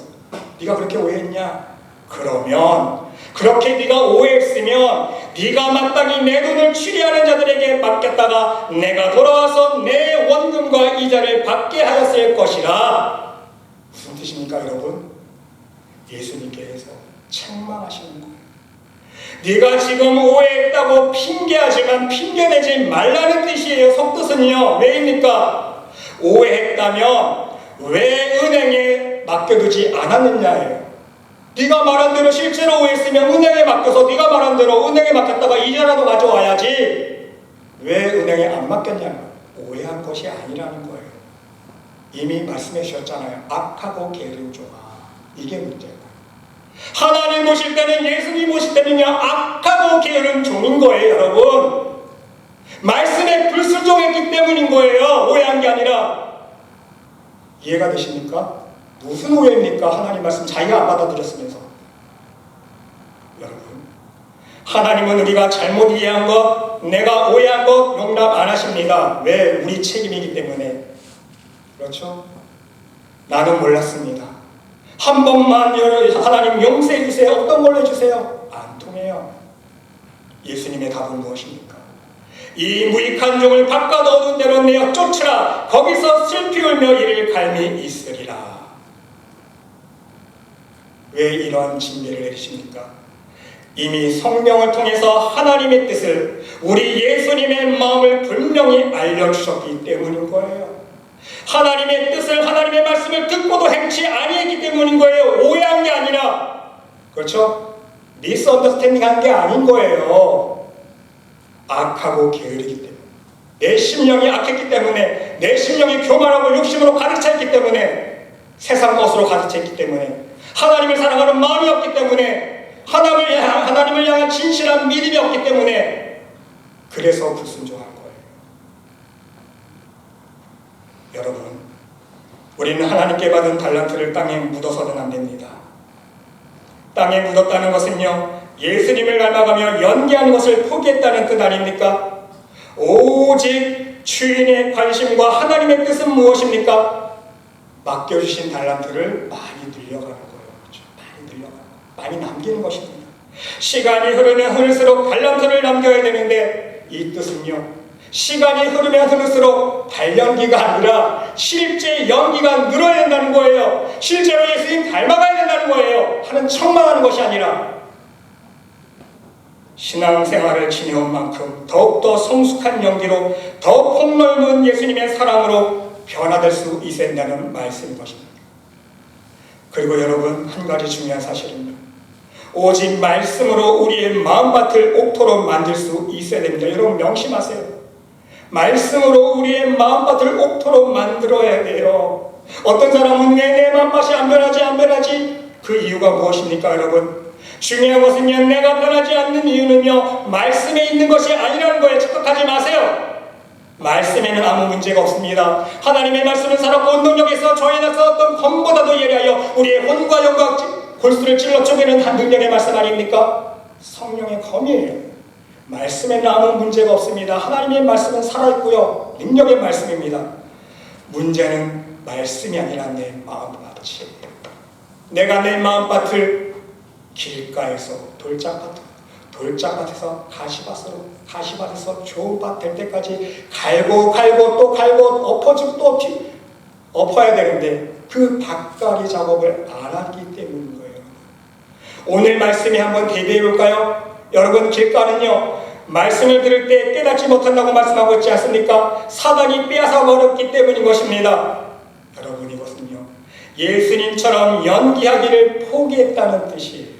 네가 그렇게 오해했냐? 그러면 그렇게 네가 오해했으면 네가 마땅히 내 돈을 취리하는 자들에게 맡겼다가 내가 돌아와서 내 원금과 이자를 받게 하였을 것이라. 무슨 뜻입니까, 여러분? 예수님께서 책망하시는 거예요. 네가 지금 오해했다고 핑계하지만 핑계내지 말라는 뜻이에요. 속뜻은요, 왜입니까? 오해했다면 왜 은행에 맡겨두지 않았느냐예요. 네가 말한 대로 실제로 오해했으면 은행에 맡겨서 네가 말한 대로 은행에 맡겼다가 이자라도 가져와야지. 왜 은행에 안 맡겼냐면 오해한 것이 아니라는 거예요. 이미 말씀해 주셨잖아요. 악하고 게으른 종아. 이게 문제예요. 하나님 모실 때는, 예수님 모실 때는요, 악하고 게으른 종인 거예요. 여러분, 말씀에 불순종했기 때문인 거예요. 오해한 게 아니라. 이해가 되십니까? 무슨 오해입니까? 하나님 말씀 자기가 안 받아들였으면서. 여러분, 하나님은 우리가 잘못 이해한 것, 내가 오해한 것 용납 안 하십니다. 왜? 우리 책임이기 때문에. 그렇죠? 나는 몰랐습니다. 한 번만 하나님 용서해 주세요. 어떤 걸로 해주세요? 안 통해요. 예수님의 답은 무엇입니까? 이 무익한 종을 바깥 어두운 데로 내어 쫓으라. 거기서 슬피 울며 이를 갈미 있으리라. 왜 이러한 징계를 내리십니까? 이미 성령을 통해서 하나님의 뜻을, 우리 예수님의 마음을 분명히 알려주셨기 때문인 거예요. 하나님의 뜻을, 하나님의 말씀을 듣고도 행치 아니했기 때문인 거예요. 오해한 게 아니라, 그렇죠? 미스언더스탠딩한 게 아닌 거예요. 악하고 게으르기 때문에, 내 심령이 악했기 때문에, 내 심령이 교만하고 욕심으로 가득 차 있기 때문에, 세상 것으로 가득 차 있기 때문에, 하나님을 사랑하는 마음이 없기 때문에, 하나님을 향한 진실한 믿음이 없기 때문에, 그래서 불순종한 거예요. 여러분, 우리는 하나님께 받은 달란트를 땅에 묻어서는 안 됩니다. 땅에 묻었다는 것은요, 예수님을 닮아가며 연기하는 것을 포기했다는 뜻 아닙니까? 오직 주인의 관심과 하나님의 뜻은 무엇입니까? 맡겨주신 달란트를 많이 늘려가는 거예요. 그렇죠? 많이 늘려가는 거예요. 많이 남기는 것입니다. 시간이 흐르면 흐를수록 달란트를 남겨야 되는데, 이 뜻은요, 시간이 흐르면 흐를수록 발연기가 아니라 실제 연기가 늘어야 된다는 거예요. 실제로 예수님 닮아가야 된다는 거예요. 하는 척만 하는 것이 아니라, 신앙생활을 지내온 만큼 더욱더 성숙한 연기로, 더 폭넓은 예수님의 사랑으로 변화될 수 있어야 된다는 말씀인 것입니다. 그리고 여러분, 한 가지 중요한 사실은요, 오직 말씀으로 우리의 마음밭을 옥토로 만들 수 있어야 됩니다. 여러분 명심하세요. 말씀으로 우리의 마음밭을 옥토로 만들어야 돼요. 어떤 사람은 왜 내 마음밭이 안 변하지? 그 이유가 무엇입니까, 여러분? 중요한 것은요, 내가 변하지 않는 이유는요, 말씀에 있는 것이 아니라는 거예요. 착각하지 마세요. 말씀에는 아무 문제가 없습니다. 하나님의 말씀은 살았고 운동력에서 저희나 싸웠던 검보다도 예리하여 우리의 혼과 영과 골수를 찔러 쪼개는 한 능력의 말씀 아닙니까? 성령의 검이에요. 말씀에는 아무 문제가 없습니다. 하나님의 말씀은 살아있고요, 능력의 말씀입니다. 문제는 말씀이 아니라 내 마음밭이에요. 내가 내 마음밭을 길가에서 돌짝밭에서 가시밭에서 좋은 밭 될 때까지 갈고 또 갈고 엎어지고 또 엎어야 되는데, 그 밭갈이 작업을 안 하기 때문인 거예요. 오늘 말씀에 한번 대비해 볼까요? 여러분, 길가는요, 말씀을 들을 때 깨닫지 못한다고 말씀하고 있지 않습니까? 사단이 빼앗아 버렸기 때문인 것입니다. 여러분, 이것은요, 예수님처럼 연기하기를 포기했다는 뜻이에요.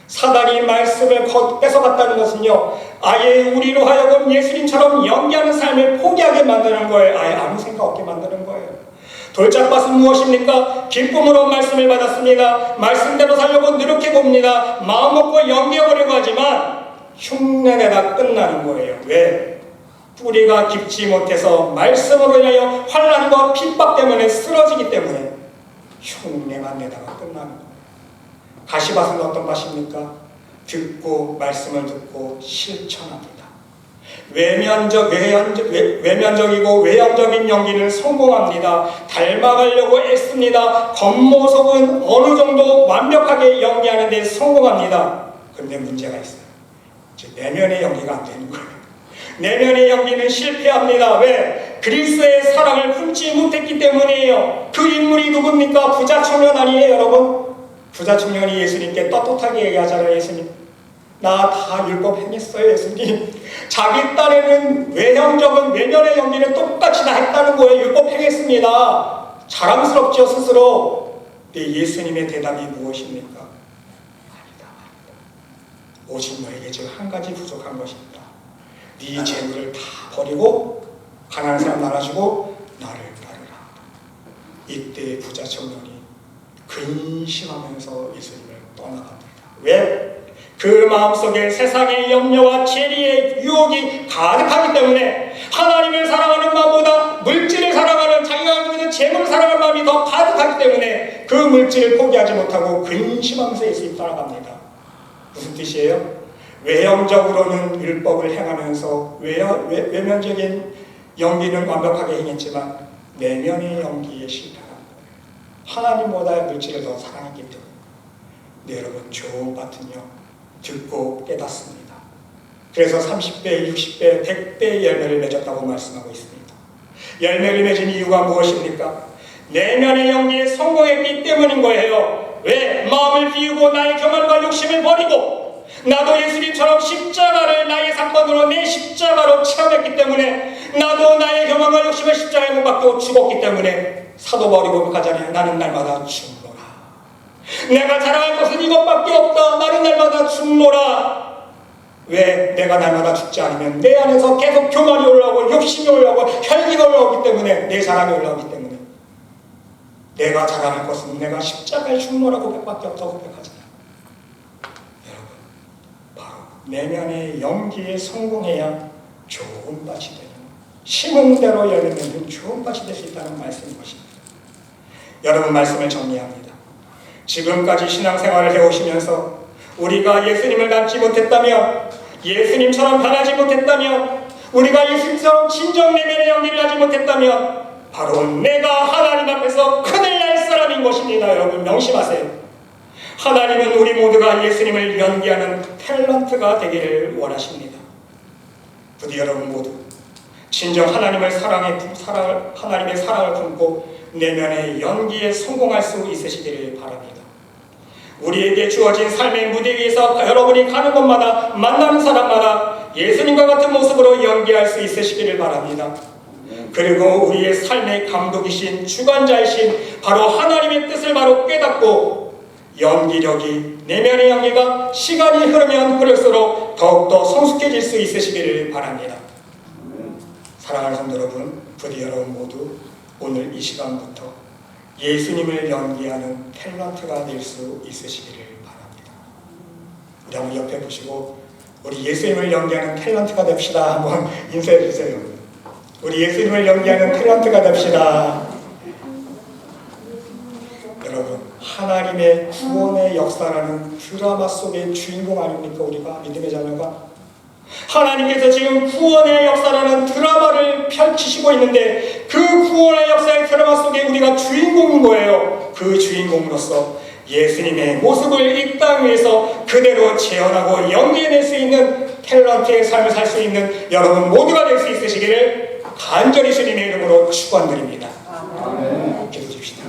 사단이 말씀을 뺏어갔다는 것은요, 아예 우리로 하여금 예수님처럼 연기하는 삶을 포기하게 만드는 거예요. 아예 아무 생각 없게 만드는 거예요. 돌짝밭은 무엇입니까? 기쁨으로 말씀을 받았습니다. 말씀대로 살려고 노력해봅니다. 마음 먹고 연기해보려고 하지만 흉내내다 끝나는 거예요. 왜? 뿌리가 깊지 못해서 말씀으로 인하여 환난과 핍박 때문에 쓰러지기 때문에 흉내만 내다가 끝나는 거예요. 가시밭은 어떤 밭입니까? 말씀을 듣고 실천합니다. 외면적이고 외형적인 연기는 성공합니다. 닮아가려고 애씁니다. 겉모습은 어느 정도 완벽하게 연기하는 데 성공합니다. 그런데 문제가 있어요. 내면의 연기가 안 되는 거예요. 내면의 연기는 실패합니다. 왜? 그리스도의 사랑을 품지 못했기 때문이에요. 그 인물이 누굽니까? 부자 청년 아니에요, 여러분? 부자 청년이 예수님께 떳떳하게 얘기하잖아요. 예수님, 나 다 율법 행했어요. 예수님, 자기 딴에는 외형적인 외면의 연기는 똑같이 다 했다는 거예요. 율법 행했습니다. 자랑스럽죠, 스스로. 근데 예수님의 대답이 무엇입니까? 아니다. 오직 너에게 지금 한 가지 부족한 것입니다. 네 재물을 다 버리고 가난한 사람 나눠주고 나를 따르라. 이때 부자 청년이 근심하면서 예수님을 떠나갑니다. 왜? 그 마음속에 세상의 염려와 재리의 유혹이 가득하기 때문에, 하나님을 사랑하는 마음보다 물질을 사랑하는, 자기가 가지고 있는 재물을 사랑하는 마음이 더 가득하기 때문에 그 물질을 포기하지 못하고 근심하면서 예수님 따라갑니다. 무슨 뜻이에요? 외형적으로는 율법을 행하면서 외면적인 연기는 완벽하게 행했지만 내면의 연기에 실패한 거예요. 하나님보다 물질을 더 사랑했기 때문에. 네, 여러분, 좋은 밭은요, 듣고 깨닫습니다. 그래서 30배, 60배, 100배의 열매를 맺었다고 말씀하고 있습니다. 열매를 맺은 이유가 무엇입니까? 내면의 연기에 성공했기 때문인 거예요. 왜? 마음을 비우고 나의 교만과 욕심을 버리고 나도 예수님처럼 십자가를 나의 사건으로 내 십자가로 체험했기 때문에 나도 나의 교만과 욕심을 십자가에 못 박고 죽었기 때문에 사도 바울이 가잖아요. 나는 날마다 죽노라. 내가 자랑할 것은 이것밖에 없다. 나는 날마다 죽노라. 왜? 내가 날마다 죽지 않으면 내 안에서 계속 교만이 올라오고 욕심이 올라오고 혈기가 올라오기 때문에 내 자랑이 올라오기 때문에 내가 자랑할 것은 내가 십자가에 죽노라고 고백밖에 없다고 고백하잖아요. 여러분, 바로 내면의 연기에 성공해야 좋은 밭이 되는, 심은 대로 열리는 좋은 밭이 될 수 있다는 말씀인 것입니다. 여러분, 말씀을 정리합니다. 지금까지 신앙생활을 해오시면서 우리가 예수님을 닮지 못했다며, 예수님처럼 변하지 못했다며, 우리가 예수님처럼 진정 내면의 연기를 하지 못했다며 바로 내가 하나님 앞에서 큰일 날 사람인 것입니다. 여러분, 명심하세요. 하나님은 우리 모두가 예수님을 연기하는 탤런트가 되기를 원하십니다. 부디 여러분 모두 진정 하나님의 사랑을 품고 내면의 연기에 성공할 수 있으시기를 바랍니다. 우리에게 주어진 삶의 무대 위에서 여러분이 가는 곳마다 만나는 사람마다 예수님과 같은 모습으로 연기할 수 있으시기를 바랍니다. 그리고 우리의 삶의 감독이신 주관자이신 바로 하나님의 뜻을 바로 깨닫고 연기력이, 내면의 연기가 시간이 흐르면 흐를수록 더욱더 성숙해질 수 있으시기를 바랍니다. 사랑하는 성도 여러분, 부디 여러분 모두 오늘 이 시간부터 예수님을 연기하는 탤런트가 될 수 있으시기를 바랍니다. 우리 한번 옆에 보시고 우리 예수님을 연기하는 탤런트가 됩시다. 한번 인사해 주세요. 우리 예수님을 연기하는 탤런트가 됩시다. 여러분, 하나님의 구원의 역사라는 드라마 속의 주인공 아닙니까? 우리가 믿음의 자녀가 하나님께서 지금 구원의 역사라는 드라마를 펼치시고 있는데 그 구원의 역사의 드라마 속에 우리가 주인공인 거예요. 그 주인공으로서 예수님의 모습을 이 땅 위에서 그대로 재현하고 연기해낼 수 있는 탤런트의 삶을 살 수 있는 여러분 모두가 될 수 있으시기를 간절히 주님의 이름으로 축원드립니다. 기도 주십시다.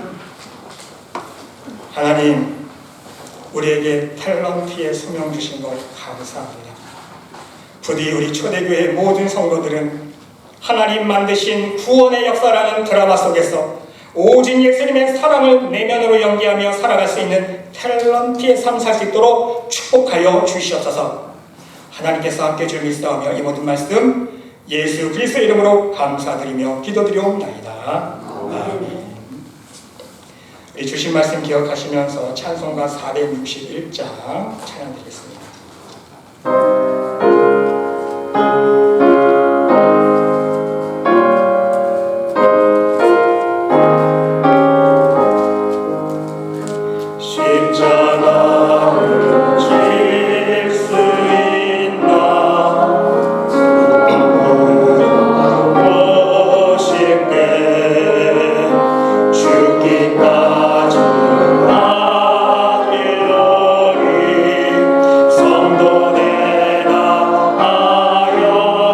하나님, 우리에게 탤런트의 소명 주신 것 감사합니다. 부디 우리 초대교회 모든 성도들은 하나님 만드신 구원의 역사라는 드라마 속에서 오직 예수님의 사랑을 내면으로 연기하며 살아갈 수 있는 탤런트의 삶 살 수 있도록 축복하여 주시옵소서. 하나님께서 함께 주를 믿사오며 이 모든 말씀 예수 그리스도의 이름으로 감사드리며 기도드리옵나이다. 아멘. 우리 주신 말씀 기억하시면서 찬송가 461장 찬양드리겠습니다. 성도되라 하여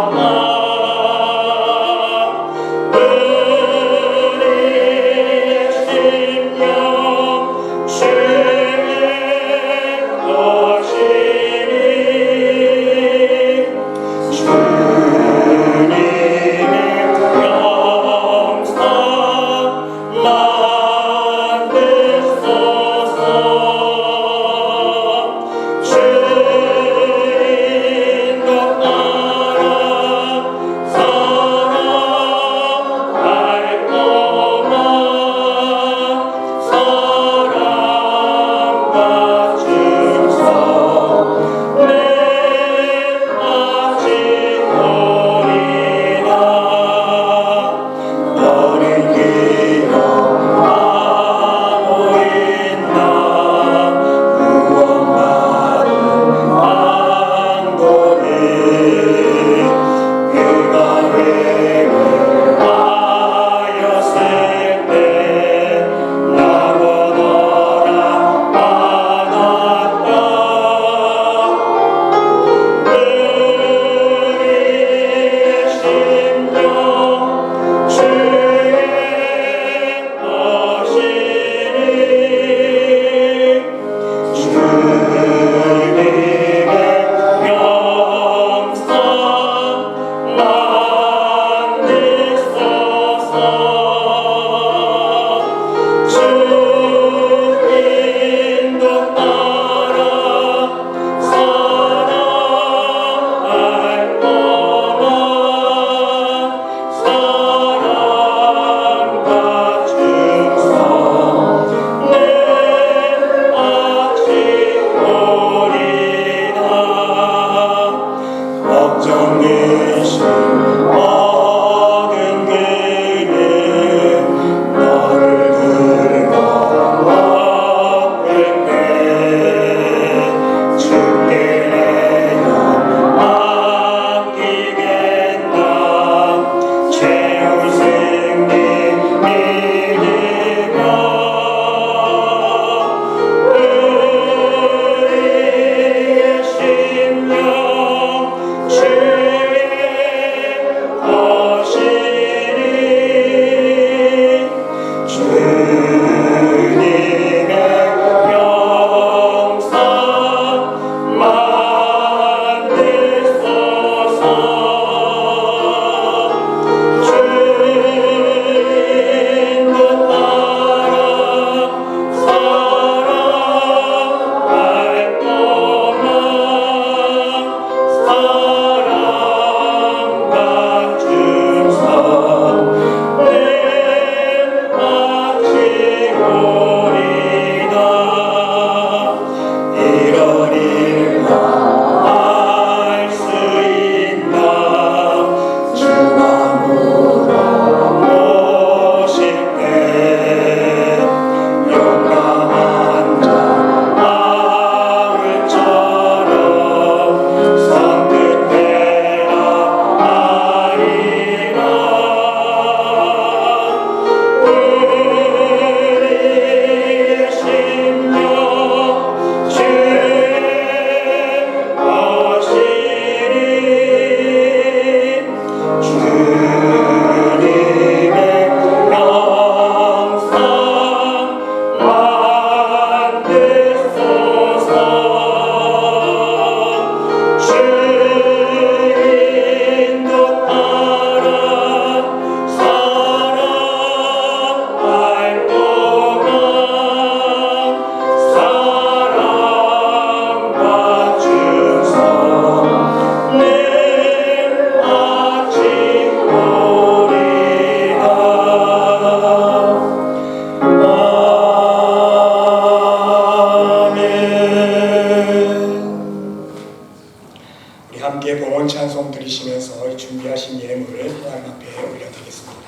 준비하신 예물을 하나님 앞에 올려드리겠습니다.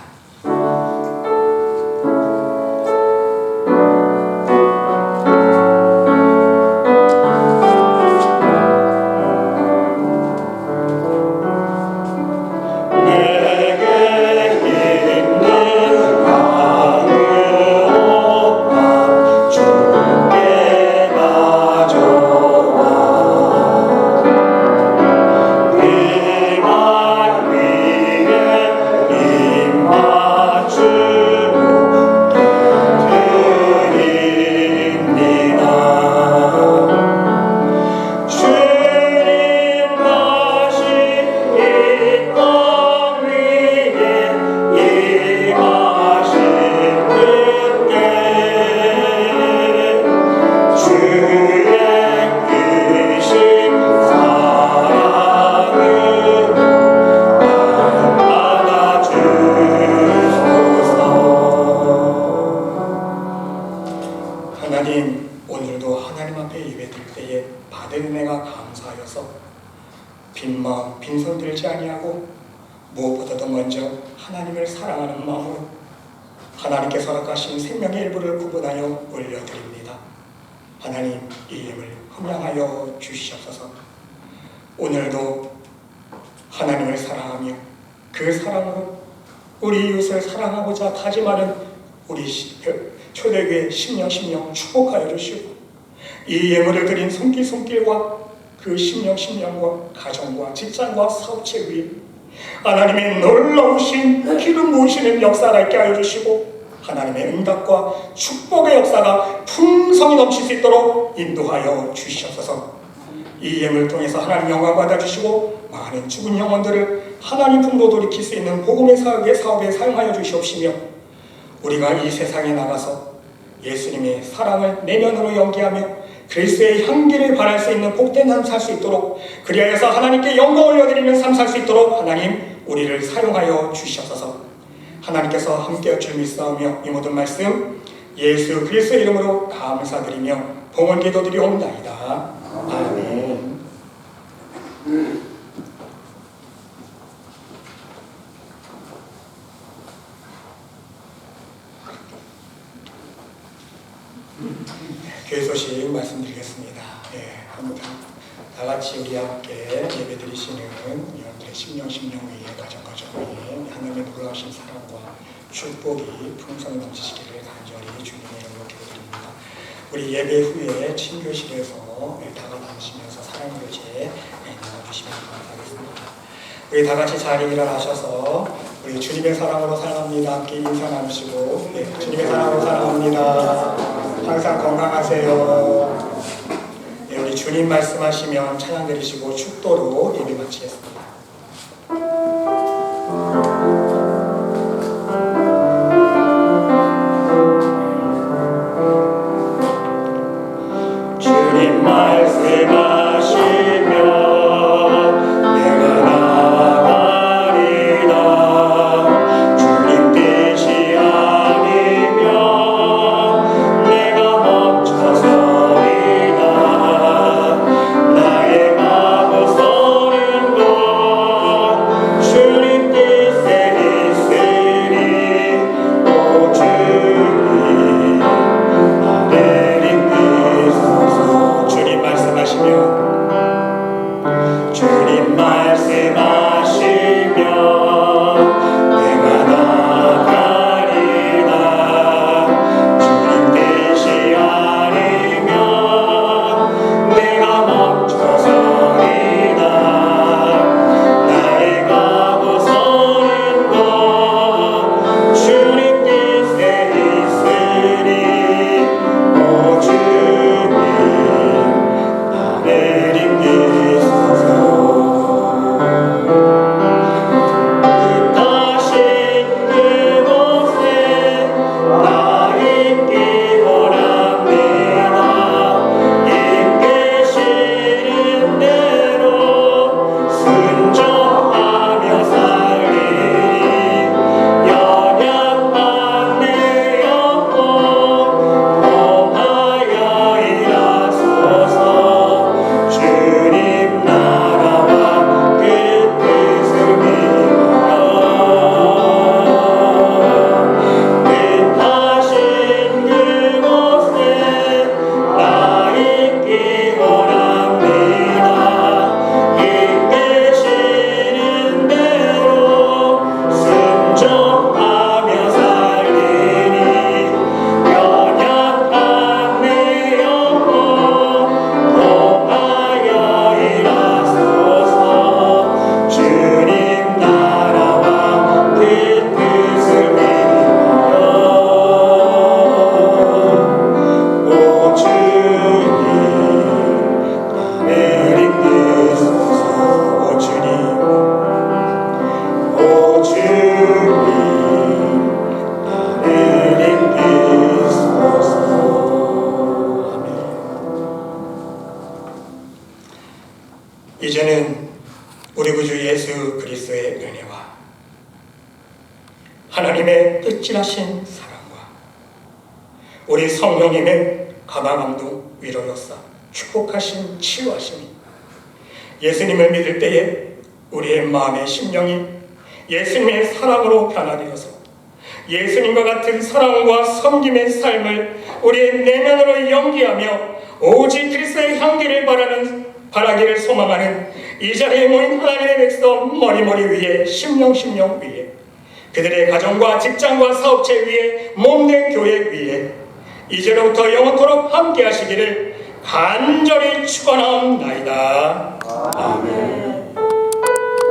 하나님, 오늘도 하나님 앞에 예배드릴 때에 받은 은혜가 감사하여서 빈마음 빈손 들지 아니하고 무엇보다도 먼저 하나님을 사랑하는 마음으로 하나님께서 허락하신 생명의 일부를 구분하여 올려드립니다. 하나님, 이 예물 흠양하여 주시옵소서. 오늘도 하나님을 사랑하며 그 사랑으로 우리 이웃을 사랑하고자 다짐하는 우리 초대교회 심령 축복하여 주시고, 이 예물을 드린 손길과 그 심령과 가정과 직장과 사업체 위에 하나님의 놀라우신 기름 부으시는 역사가 있게 하여 주시고, 하나님의 응답과 축복의 역사가 풍성히 넘칠 수 있도록 인도하여 주시옵소서. 이 예물을 통해서 하나님 영광 받아주시고 많은 죽은 영혼들을 하나님 품으로 돌이킬 수 있는 복음의 사업에 사용하여 주시옵시며, 우리가 이 세상에 나가서 예수님의 사랑을 내면으로 연기하며 그리스도의 향기를 발할 수 있는 복된 삶 살 수 있도록, 그리하여서 하나님께 영광 올려드리는 삶 살 수 있도록 하나님 우리를 사용하여 주시옵소서. 하나님께서 함께할 줄 믿사오며 이 모든 말씀 예수 그리스도의 이름으로 감사드리며 봉헌 기도드리옵나이다. 아멘. 교회 소식 말씀드리겠습니다. 한번 다 같이 우리 함께 예배드리시는 여러분들의 심령위에 가정가정위에 하나님의 놀라우신 사랑과 축복이 풍성히 넘치시기를 간절히 주님의 이름으로 기도드립니다. 우리 예배 후에 친교실에서 다가 나누시면서 사랑의 교제 나눠주시면 감사하겠습니다. 우리 다 같이 자리에 일어나셔서 우리 주님의 사랑으로 사랑합니다. 함께 인사 나누시고, 주님의 사랑으로 사랑합니다. 항상 건강하세요. 우리 주님 말씀하시면 찬양 드리시고 축도로 예배 마치겠습니다. 주님 말씀하시면 내가 나가리라. 주님 뜻이 아니면 내가 멈춰서리라. 나의 마음은 서는 곳 하나님의 뜻진하신 사랑과 우리 성령님의 가망함도 위로였사 축복하신 치유하심이 예수님을 믿을 때에 우리의 마음의 심령이 예수님의 사랑으로 변화되어서 예수님과 같은 사랑과 섬김의 삶을 우리의 내면으로 연기하며 오직 그리스도의 향기를 바라기를 소망하는 이 자리에 모인 하나님의 백성 머리머리 위에 심령 위에 그들의 가정과 직장과 사업체 위에 몸된 교회 위에 이제로부터 영원토록 함께 하시기를 간절히 축원하옵나이다. 아멘.